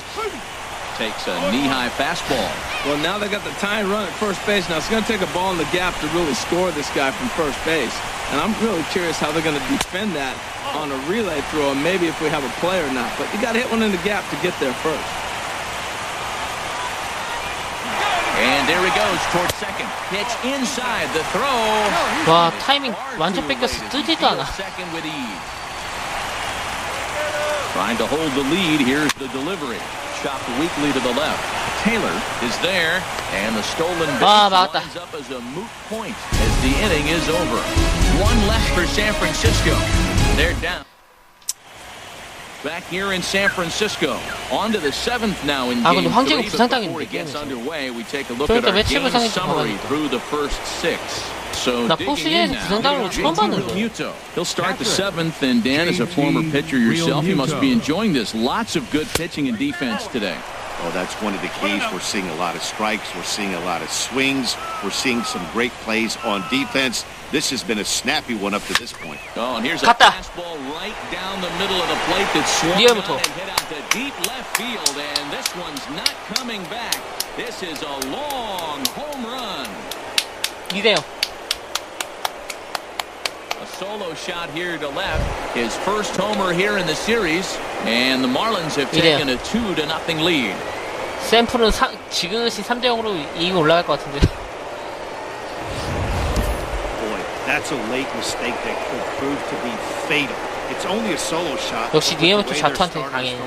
B: Takes a knee-high fastball.
D: Well, now they got the tying run at first base. Now it's going to take a ball in the gap to really score this guy from first base. And I'm really curious how they're going to defend that on a relay throw, and maybe if we have a play or not. But you got to hit one in the gap to get there first.
B: And there he goes towards second. Pitch inside the throw.
A: 와, 타이밍 완전 뺏겼어. 뜨지도 않아.
B: Second with ease. Trying to hold the lead. Here's the delivery. Chopped weakly to the left. Taylor is there, and the stolen base winds up as a moot point as the inning is over. 1 left for San Francisco. They're down. Back here in San Francisco. On to the 7th now in game 3. Before it gets underway, we take a look at our game summary through the first 6. So digging in now, Muto. He'll start the 7th, and Dan, as a former pitcher yourself, you must be enjoying this. Lots of good pitching and defense today.
C: Oh, that's one of the keys. We're seeing a lot of strikes. We're seeing a lot of swings. We're seeing some great plays on defense. This has been a snappy one up to this point.
B: Oh, and here's a fastball right down the middle of the plate that swung on and hit out to deep left field, and this one's not coming back. This is a long home run.
A: 이래요.
B: A solo shot here to left. His first homer here in the series, and the Marlins have taken a 2-0 lead.
A: 샘플은 지그시 3-0으로 이기고 올라갈 것 같은데.
C: That's a late mistake that could prove to be fatal. It's only a solo shot.
A: 역시 니에모토 자투한테 강해.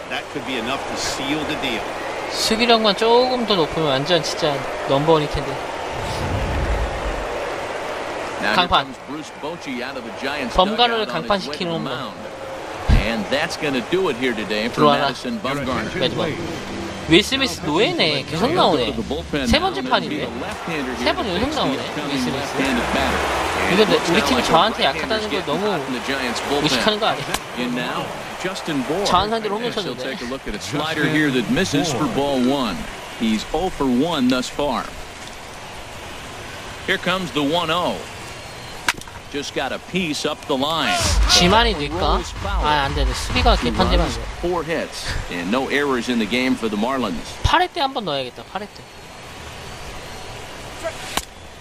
C: That could be enough to seal the deal.
A: 수비력만 조금 더 높으면 완전 진짜 넘버원일 텐데. 강판. 범가너를 강판시키는 홈런.
B: And that's going to do it here today for Madison Bumgarner.
A: 매드번. 윌 스미스 노예네. 계속 나오네. 세 번째 판인데. 세 번 연속 나오네. 윌 스미스. 이거 우리 팀이 저한테 약하다는 걸 너무 의식하는 거 아니야? 저한 상대로 홈런 쳤는데.
B: Take a look at a slider here that misses for ball one. He's 0 for 1 thus far. Here comes the 1-0. Just got a piece up the line.
A: 지만이 넣을까? 아, 안 되네. 수비가 개판되면 안 돼.
B: 4 hits and no errors in the game for the Marlins.
A: 8회 때 한 번 넣어야겠다. 8회 때.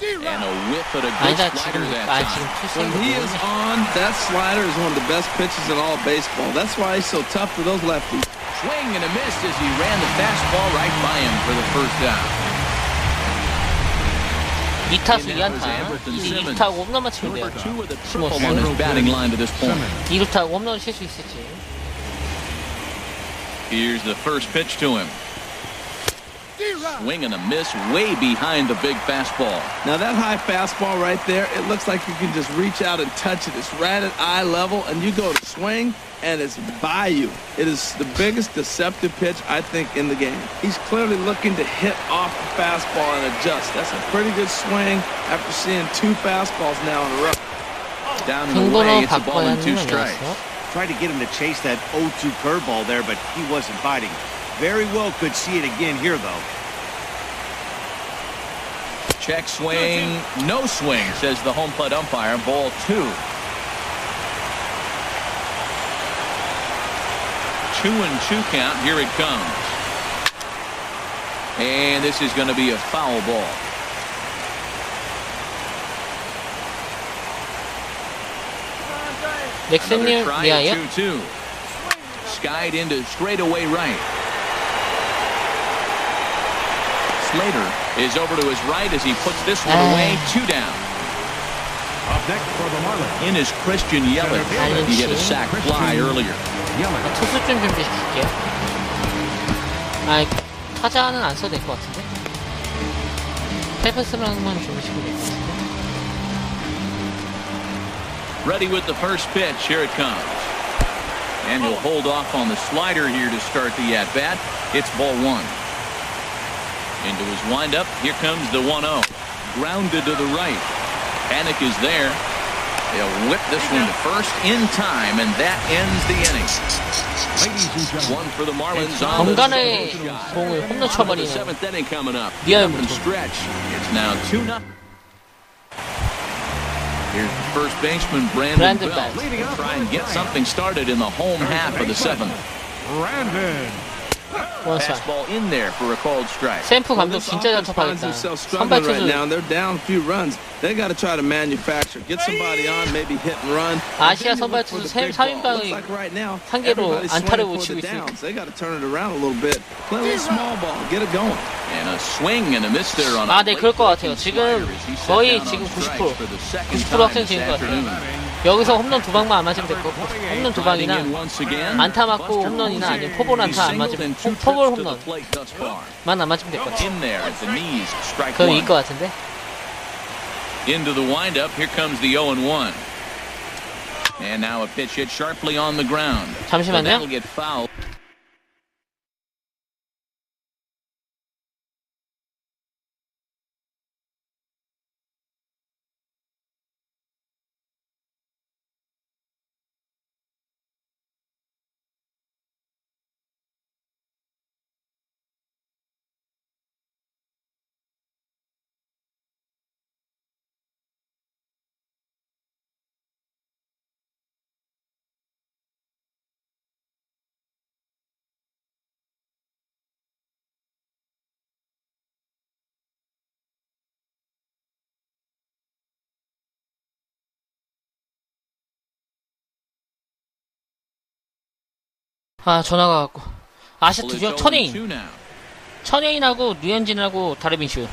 B: And a whiff at a good
A: 아니다,
B: slider
A: 지금,
B: that
A: 아,
B: time.
A: 지금
D: When he is on, that slider is one of the best pitches in all baseball. That's why he's so tough for those lefties.
B: Swing and a miss as he ran the fastball right by him for the first down.
A: 2타수 2안타. 2루타하고 홈런만 치면 돼요.
B: On his batting line to this point.
A: 2루타하고 홈런을 칠 수 있을지.
B: Here's the first pitch to him. Swing and a miss way behind the big fastball.
D: Now that high fastball right there, it looks like you can just reach out and touch it. It's right at eye level, and you go to swing, and it's by you. It is the biggest deceptive pitch, I think, in the game. He's clearly looking to hit off the fastball and adjust. That's a pretty good swing after seeing 2 fastballs now in a row.
B: Down and away, it's a ball and 2 strikes.
C: Tried to get him to chase that 0-2 curveball there, but he wasn't biting. Very well could see it again here, though.
B: Check swing, no swing, says the home plate umpire. Ball 2. 2-2 count. Here it comes. And this is going to be a foul ball.
A: 넥슨님, 미아요?
B: 2-2. Skied into straightaway right. Slater is over to his right as he puts this one away. 2 down.
E: Up next for the Marlins.
B: In is Christian Yelich. He hit a sac fly earlier.
A: 투수 좀 준비시킬게요. 아, 타자는 안 써도 될 것 같은데. 페퍼스랑만 준비시키면 될 것 같은데.
B: Ready with the first pitch. Here it comes. And he'll hold off on the slider here to start the at-bat. It's ball 1. Into his windup. Here comes the 1-0. Grounded to the right. Panic is there. They'll whip this one to first in time, and that ends the inning. One for the Marlins on the
A: 범가너의 공을 홈런 쳐버리는
B: 7th inning coming up.
A: 미아이부터.
B: Stretch. It's now 2-0. Here's the first baseman, Brandon Belt. Try and get something started in the home half of the 7th.
E: Brandon.
B: Fastball in there for a called strike.
A: 샘프 감독 진짜 잘 톱하겠다. 선발 투수.
D: Now they're down a few runs. They got to try to manufacture, get somebody on, maybe hit and run.
A: 아시아 선발 투수 3인방의 한계로 안타를 못 치고 있으니까.
D: They got to turn it around a little bit. Play a little small ball, get it going.
B: And a swing and a miss there on.
A: 아, 네, 그럴 것 같아요. 지금 거의 지금 90% 확정 지은 것 같아요. 여기서 홈런 2방만 안 맞으면 될 거고, 홈런 2방이나 안타 맞고 홈런이나 아니면 포볼 안타 안 맞으면 포볼 홈런만 안 맞으면 될 것 같아요. 그럼 이길 것 같은데.
B: Into the windup, here comes the 0-1. And now a pitch hit sharply on the ground.
A: 잠시만요.
B: That'll get fouled.
A: 아, 전화가 왔고. 아시아 투죠? 천웨이인하고 류현진하고 다르빈슈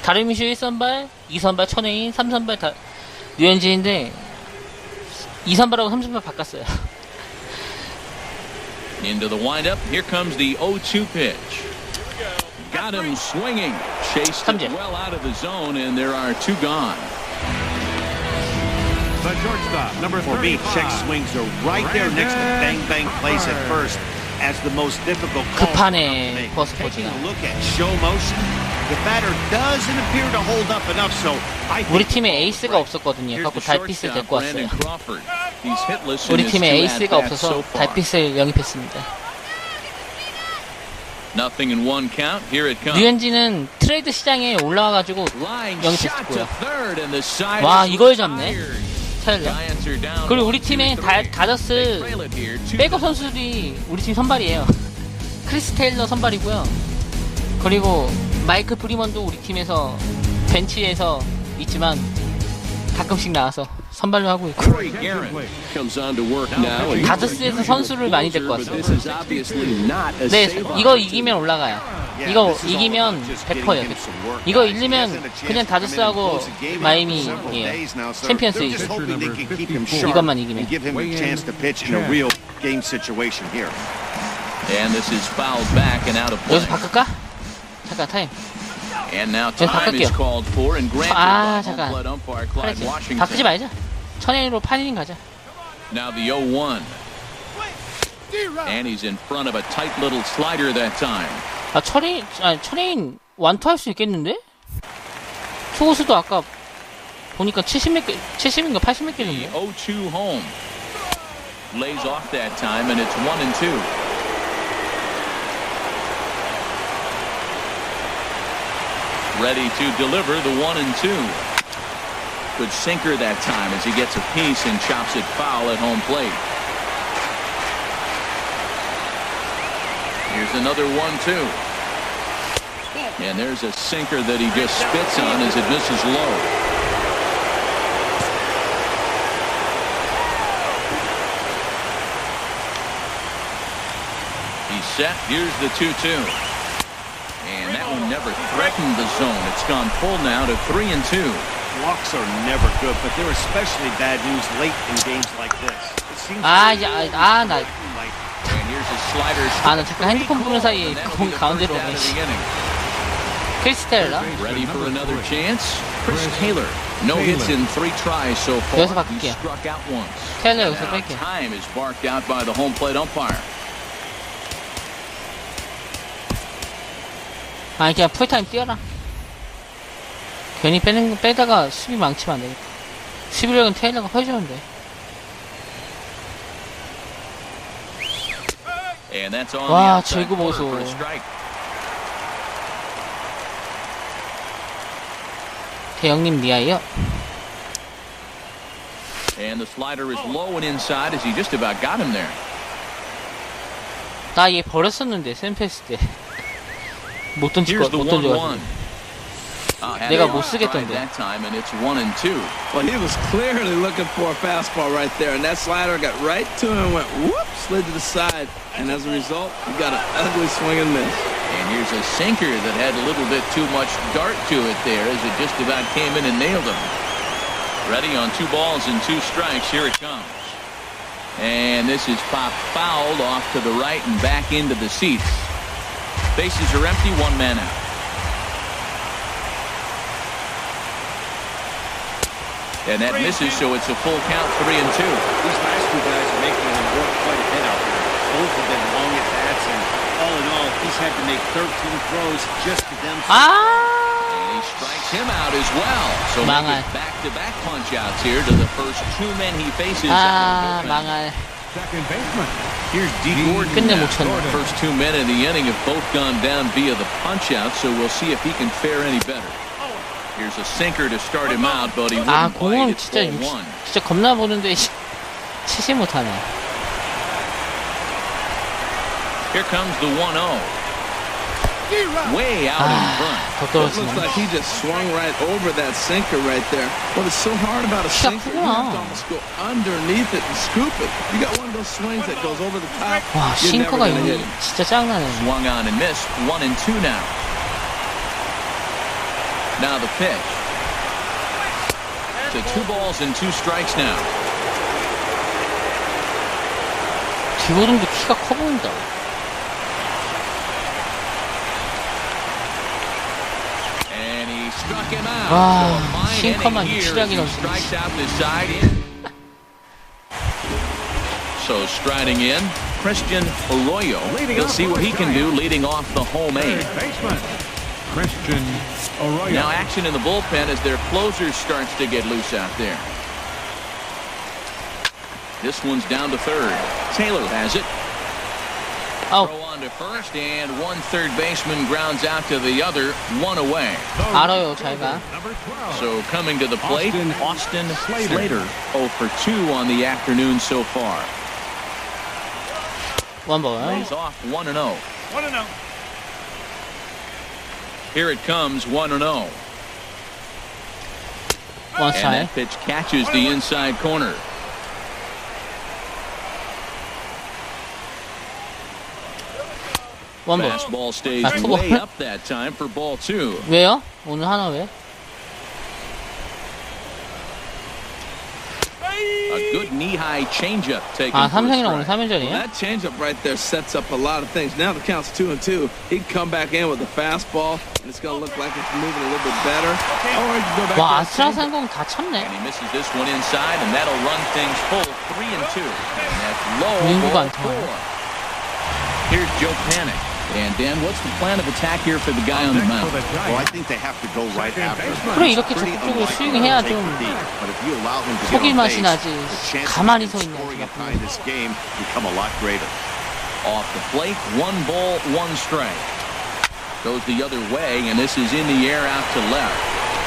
A: 1선발, 2선발 천웨이인, 3선발 류현진인데 2선발하고 3선발 바꿨어요.
B: Into the windup. Here comes the 0-2 pitch. Got him swinging. Chased it well out of the zone, and there are 2 gone.
E: The shortstop, number 35.
C: For me, check swings are right there next to bang bang plays at first as the most difficult call.
A: 급하네,
C: Taking a look at show motion, the batter doesn't appear to hold up enough, so I think
A: 우리 팀에 에이스가 없었거든요. 갖고 달빛을 데리고 왔어요.
B: He's
A: 우리 팀에 에이스가 없어서 달빛을 영입했습니다.
B: Nothing in 1 count. Here it comes.
A: 류현진은 트레이드 시장에 올라와가지고 영입했고요. 와, 이걸 잡네. 테일러. 그리고 우리 팀에 다저스 백업 선수들이 우리 팀 선발이에요. 크리스 테일러 선발이고요. 그리고 마이크 브리먼도 우리 팀에서 벤치에서 있지만 가끔씩 나와서 선발로 하고 있고. 다저스에서 선수를 많이 데리고 왔어요. 네, 이거 이기면 올라가요. 이거 이기면 100%예요. 이거 잃으면 그냥 다저스하고 마이애미예요. 챔피언스 리그. 이것만 이기면. 여기서 바꿀까? 잠깐 타임. 여기서 바꿀게요. 아, 잠깐. 바꾸지 말자. 천웨이로 8이닝 가자.
B: Now the 0-1. And he's in front of a tight little slider that time.
A: 아, 천웨이인 완투 할 수 있겠는데? 투구수도 아까 보니까 70인가 80몇 개던데.
B: 0-2 home. Lays off that time and it's 1-2. Ready to deliver the 1-2. Good sinker that time as he gets a piece and chops it foul at home plate. Here's another 1-2. And there's a sinker that he just spits on as it misses low. He's set. Here's the 2-2. And that one never threatened the zone. It's gone full now to 3-2.
C: Walks are never good, but they're especially bad news late in games like this.
A: 나 잠깐 핸드폰 보는 사이에 공 가운데로 오네. 크리스 테일러.
B: Ready for another chance? Chris Taylor. No hits in 3 tries so far.
A: 여기서 바꿀게요.
B: Struck out once.
A: 테일러 여기서 뺄게요.
B: Time is barked out by the home plate umpire.
A: 아니, 그냥 풀타임 뛰어라. 괜히 빼다가 수비 망치면 안 되겠다. 수비력은 테일러가 훨씬 좋은데. 와, 제구 보소. 대형님 니아이요.
B: And the slider is low and inside as he just about got him there.
A: 나 얘 버렸었는데 샌페스 때. 못 던져가지고. 내가 못 쓰겠던데.
D: Well, he was clearly looking for a fastball right there, and that slider got right to him and went whoop, slid to the side, and as a result, he got an ugly swing and miss.
B: And here's a sinker that had a little bit too much dart to it there as it just about came in and nailed him. Ready on 2 balls and 2 strikes. Here it comes. And this is popped fouled off to the right and back into the seats. Bases are empty, 1 man out. And that misses, so it's a full count, 3-2.
C: These last 2 guys are making him work quite a bit out there. Both of them long at bats, and all in all, he's had to make 13 throws just to them.
B: And he strikes him out as well. So back-to-back punch-outs here to the first 2 men he faces.
A: 망할.
E: Second baseman.
B: Here's D. Gordon. The first 2 men in the inning have both gone down via the punch-out, so we'll see if he can fare any better. Here's a sinker to start him out, but he wouldn't
A: 공은
B: bite it.
A: 진짜 겁나 보는데 치지 못하네.
B: Here comes the 1-0. Way out in front.
A: 더
D: It looks like he just swung right over that sinker right there. What is so hard about a sinker? You have to almost go underneath it and scoop it. You got one of those swings that goes over the top.
A: 와, 싱커가 진짜 짱나네.
B: Swung on and missed. 1-2 now. Now the pitch. So 2 balls and 2 strikes now.
A: 디고든도 키가 커 보인다.
B: And he struck him out.
A: 와,
B: So a fine
A: 싱커만
B: inning here
A: 유치하게
B: as he
A: 넣었어.
B: strikes out the side in. So striding in, Christian Arroyo. Let's see what he can do leading off the home eight.
E: Baseman, Christian Arroyo.
B: Now action in the bullpen as their closer starts to get loose out there. This one's down to third. Taylor has it.
A: 아우,
B: Throw on to first, and 1 third baseman grounds out to the other, 1 away.
A: 알아요, 잘 가.
E: Number 12.
B: So coming to the plate, Austin Slater 0 for 2 on the afternoon so far.
A: 원볼.
B: Lays off 1-0.
E: 1-0.
B: Here it comes, 1-0.
A: 원
B: And
A: 스트라이크.
B: that pitch catches the inside corner.
A: 원볼.
B: Fastball stays
A: 아, 투볼.
B: way up that time for ball 2.
A: 왜요? 오늘 하나 왜?
B: A good knee-high changeup taken
A: 아,
B: for a
A: 삼성이랑 오늘
B: strike.
A: 3연전이에요?
D: That changeup right there sets up a lot of things. Now the count's 2-2. He can come back in with a fastball, and it's going to look like it's moving a little bit better. Or he can go back
A: 와,
D: to that
A: 아스트라
D: changeup.
A: 상공 다 참네.
B: And he misses this one inside, and that'll run things full 3-2. And that's low,
A: 윙구가 안
B: ball
A: 통하네.
B: 4. Here's Joe Panic. And Dan, what's the plan of attack here for the guy on the
E: Next
B: mound?
E: for the
C: Well, I
E: Giants.
C: think they have to go right after him.
A: 그래, 이렇게
C: Pretty
A: 적극적으로
C: unlikely
A: 스윙해야
C: to take
A: 좀
C: the lead, but if you allow him to get
A: 속일
C: on
A: 맛이
C: base,
A: 나지.
C: the chances
A: 가만히
C: of
A: 서 있네,
C: scoring and
A: 지금.
C: tying this game become a lot greater.
B: Off the plate, 1 ball, 1 strike. Goes the other way, and this is in the air out to left.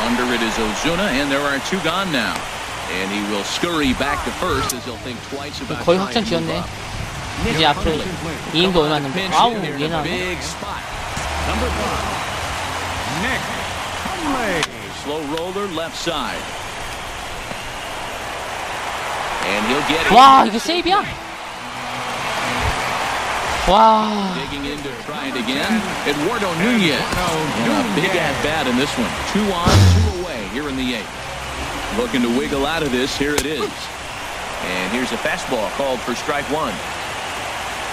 B: Under it is Ozuna, and there are 2 gone now. And he will scurry back to first as he'll think twice about
A: 거의
B: trying
A: 확정
B: to move
A: 지었네.
B: up.
A: 이제 앞으로 이인도 얼마 안
B: Pinch
A: 남았는데. 아우,
B: hit here in
A: 얘나.
B: a big spot.
E: Number 5. Nick Conway.
B: Slow roller left side. And he'll get it.
A: 와, 이게 세이브야? 와,
B: Digging in to try it again. Eduardo Nunez. And a big at-bat in this one. 2 on, 2 away here in the 8th. Looking to wiggle out of this. Here it is. And here's a fastball called for strike 1.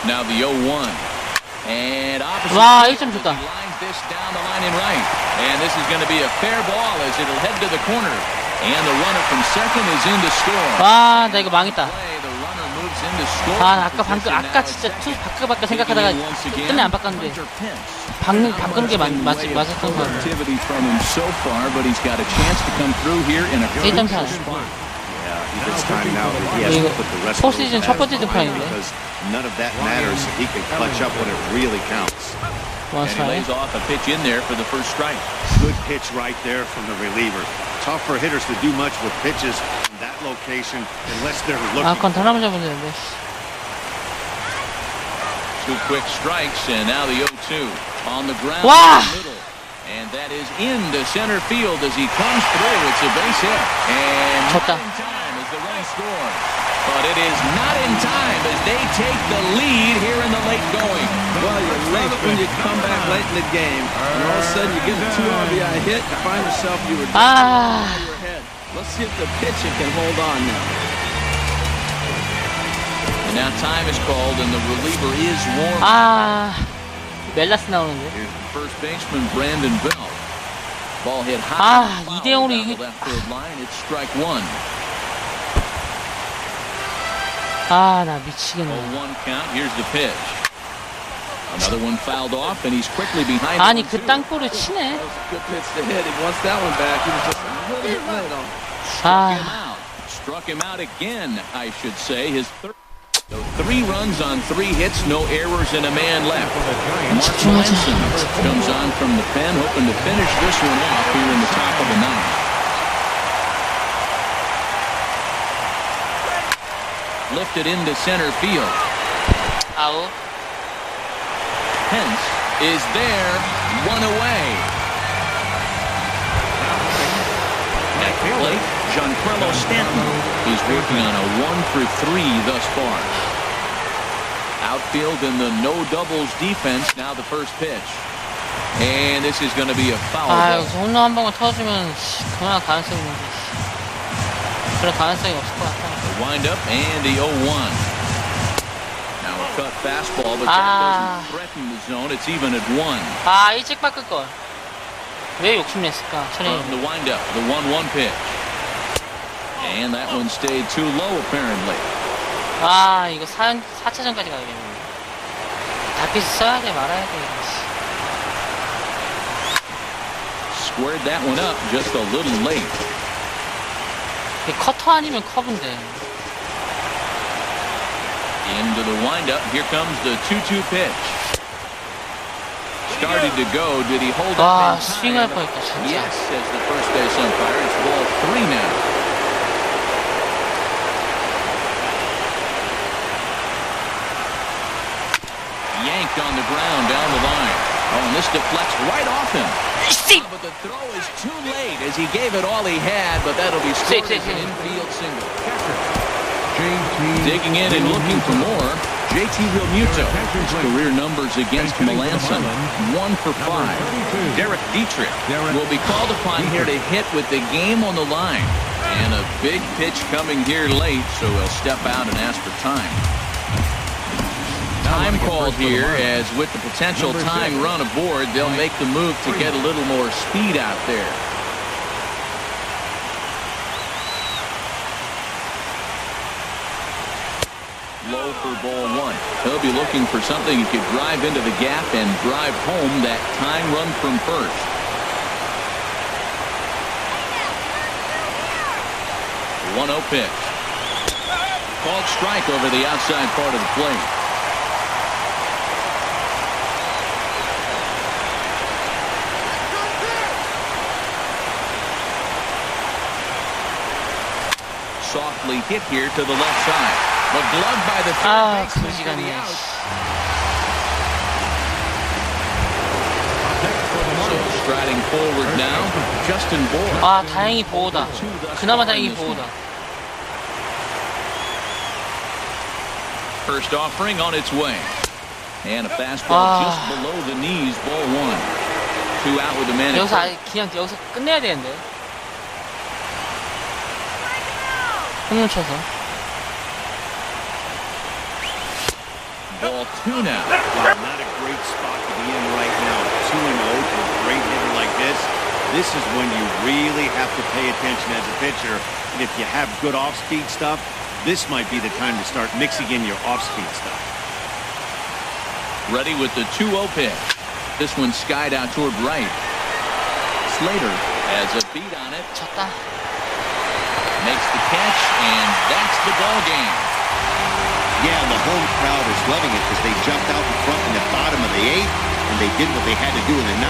B: Now the 0-1. And opposite.
A: 와, 1점 줬다.
B: He lines this down the line and right. And this is going to be a fair ball as it'll head to the corner. And the runner from second is in to score.
A: 와, 나 이거 망했다.
B: Play, the runner moves in to score.
A: 아, 아까 진짜 투 바꿔 생각하다가 끝내 안 바꿨는데 바꾸는 게 맞았던 거 같아.
B: Activity from him so far, but he's got a chance to come through here in a
A: 1점 차.
C: It's time now that he has to put the rest of those
A: 포스트시즌 첫 번째
C: bats behind
A: 득점인데.
C: because none of that matters. He can clutch up when it really counts.
A: 원
B: And he
A: 스트라이크.
B: lays off a pitch in there for the first strike.
C: Good pitch right there from the reliever. Tough for hitters to do much with pitches in that location unless they're
A: 아,
C: looking.
A: 그건 하나만 잡으면 되는데.
B: 2 quick strikes, and now the 0-2 on the ground
A: Wow.
B: in the middle. And that is into center field as he comes through. It's a base hit. And
A: 쳤다.
B: not in time as the run scores. But it is not in time as they take the lead here in the late going.
D: Well, you love it when you come back late in the game, and all of a sudden you get a 2 RBI hit, you find yourself you were
A: 아,
D: over your head. Let's see if the pitcher can hold on now.
B: And now time is called, and the reliever is warm.
A: 아, 멜라스 나오는데.
B: Here's the first baseman, Brandon Bell. Ball hit
A: 아,
B: high.
A: 2대0으로
B: Down the
A: 이거.
B: left field line. It's strike 1.
A: 아, 나 미치겠네.
B: 0-1 count. Here's the pitch. Another one fouled off, and he's quickly behind.
A: 아니,
B: 1-2.
A: 그 땅볼을 치네.
D: That was a good pitch to hit. He wants that one back. He was just a little bit late on it.
A: 아,
B: Struck him out again, I should say. His third. So 3 runs on 3 hits, no errors, and a man left. Mark Manson comes on from the pen, hoping to finish this one off here in the top of the 9th. Lifted into center field.
A: 아우.
B: Pence is there, 1 away. At the plate, Giancarlo Stanton. He's working on a 1-for-3 thus far. Outfield in the no doubles defense. Now the first pitch. And this is going to be a foul
A: 아,
B: ball.
A: 여기서 홈런 한 방울 터주면 그만 가능성이 있는데. 그럴 가능성이 없을 것 같다.
B: Wind up and the 0-1. Now a cut fastball, but that doesn't threaten the zone. It's even at 1.
A: 아, 일찍 바꿀 걸. 왜 욕심냈을까? 천웨이인.
B: From the wind up, the 1-1 pitch. And that one stayed too low apparently.
A: 아, 이거 4차전까지 가야겠네. 다피스 써야 돼, 말아야 돼.
B: Squared that one up just a little late.
A: 커터 아니면 커브인데.
B: Into the windup. Here comes the 2-2 pitch. Started to go. Did he hold up in time?
A: 스윙할 뻔했다, 진짜.
B: Yes, says the first base umpire. It's ball 3 now. Yanked on the ground down the line. Oh, and this deflects right off him. But the throw is too late as he gave it all he had, but that'll be scored as an infield single. Digging in and looking for more, JT Realmuto. His career numbers against Melanson, 1 for 5. Derek Dietrich will be called upon here to hit with the game on the line. And a big pitch coming here late, so he'll step out and ask for time. Time called here, as with the potential tying run aboard, they'll make the move to get a little more speed out there. Low for ball 1. He'll be looking for something he could drive into the gap and drive home that tying run from first. The 1-0 pitch. Called strike over the outside part of the plate. Softly hit here to the left side. But gloved by the third baseman for the out. So striding forward now, Justin Bohr.
A: 아, 다행히 보호다. 그나마 다행히 보호다.
B: First offering on its way. And a fastball just below the knees, ball 1. 2 out with the man.
A: 그냥 여기서 끝내야 되는데. 홈런 쳐서.
B: Ball 2 now.
C: Wow, not a great spot to be in right now. 2-0 to a great hitter like this. This is when you really have to pay attention as a pitcher. And if you have good off-speed stuff, this might be the time to start mixing in your off-speed stuff.
B: Ready with the 2-0 pitch. This one skied out toward right. Slater has a beat on it.
A: 쳤다.
B: Makes the catch, and that's the ball game.
C: Yeah, and the home crowd is loving it because they jumped out in front in the bottom of the 8th, and they did what they had to do in the 9th.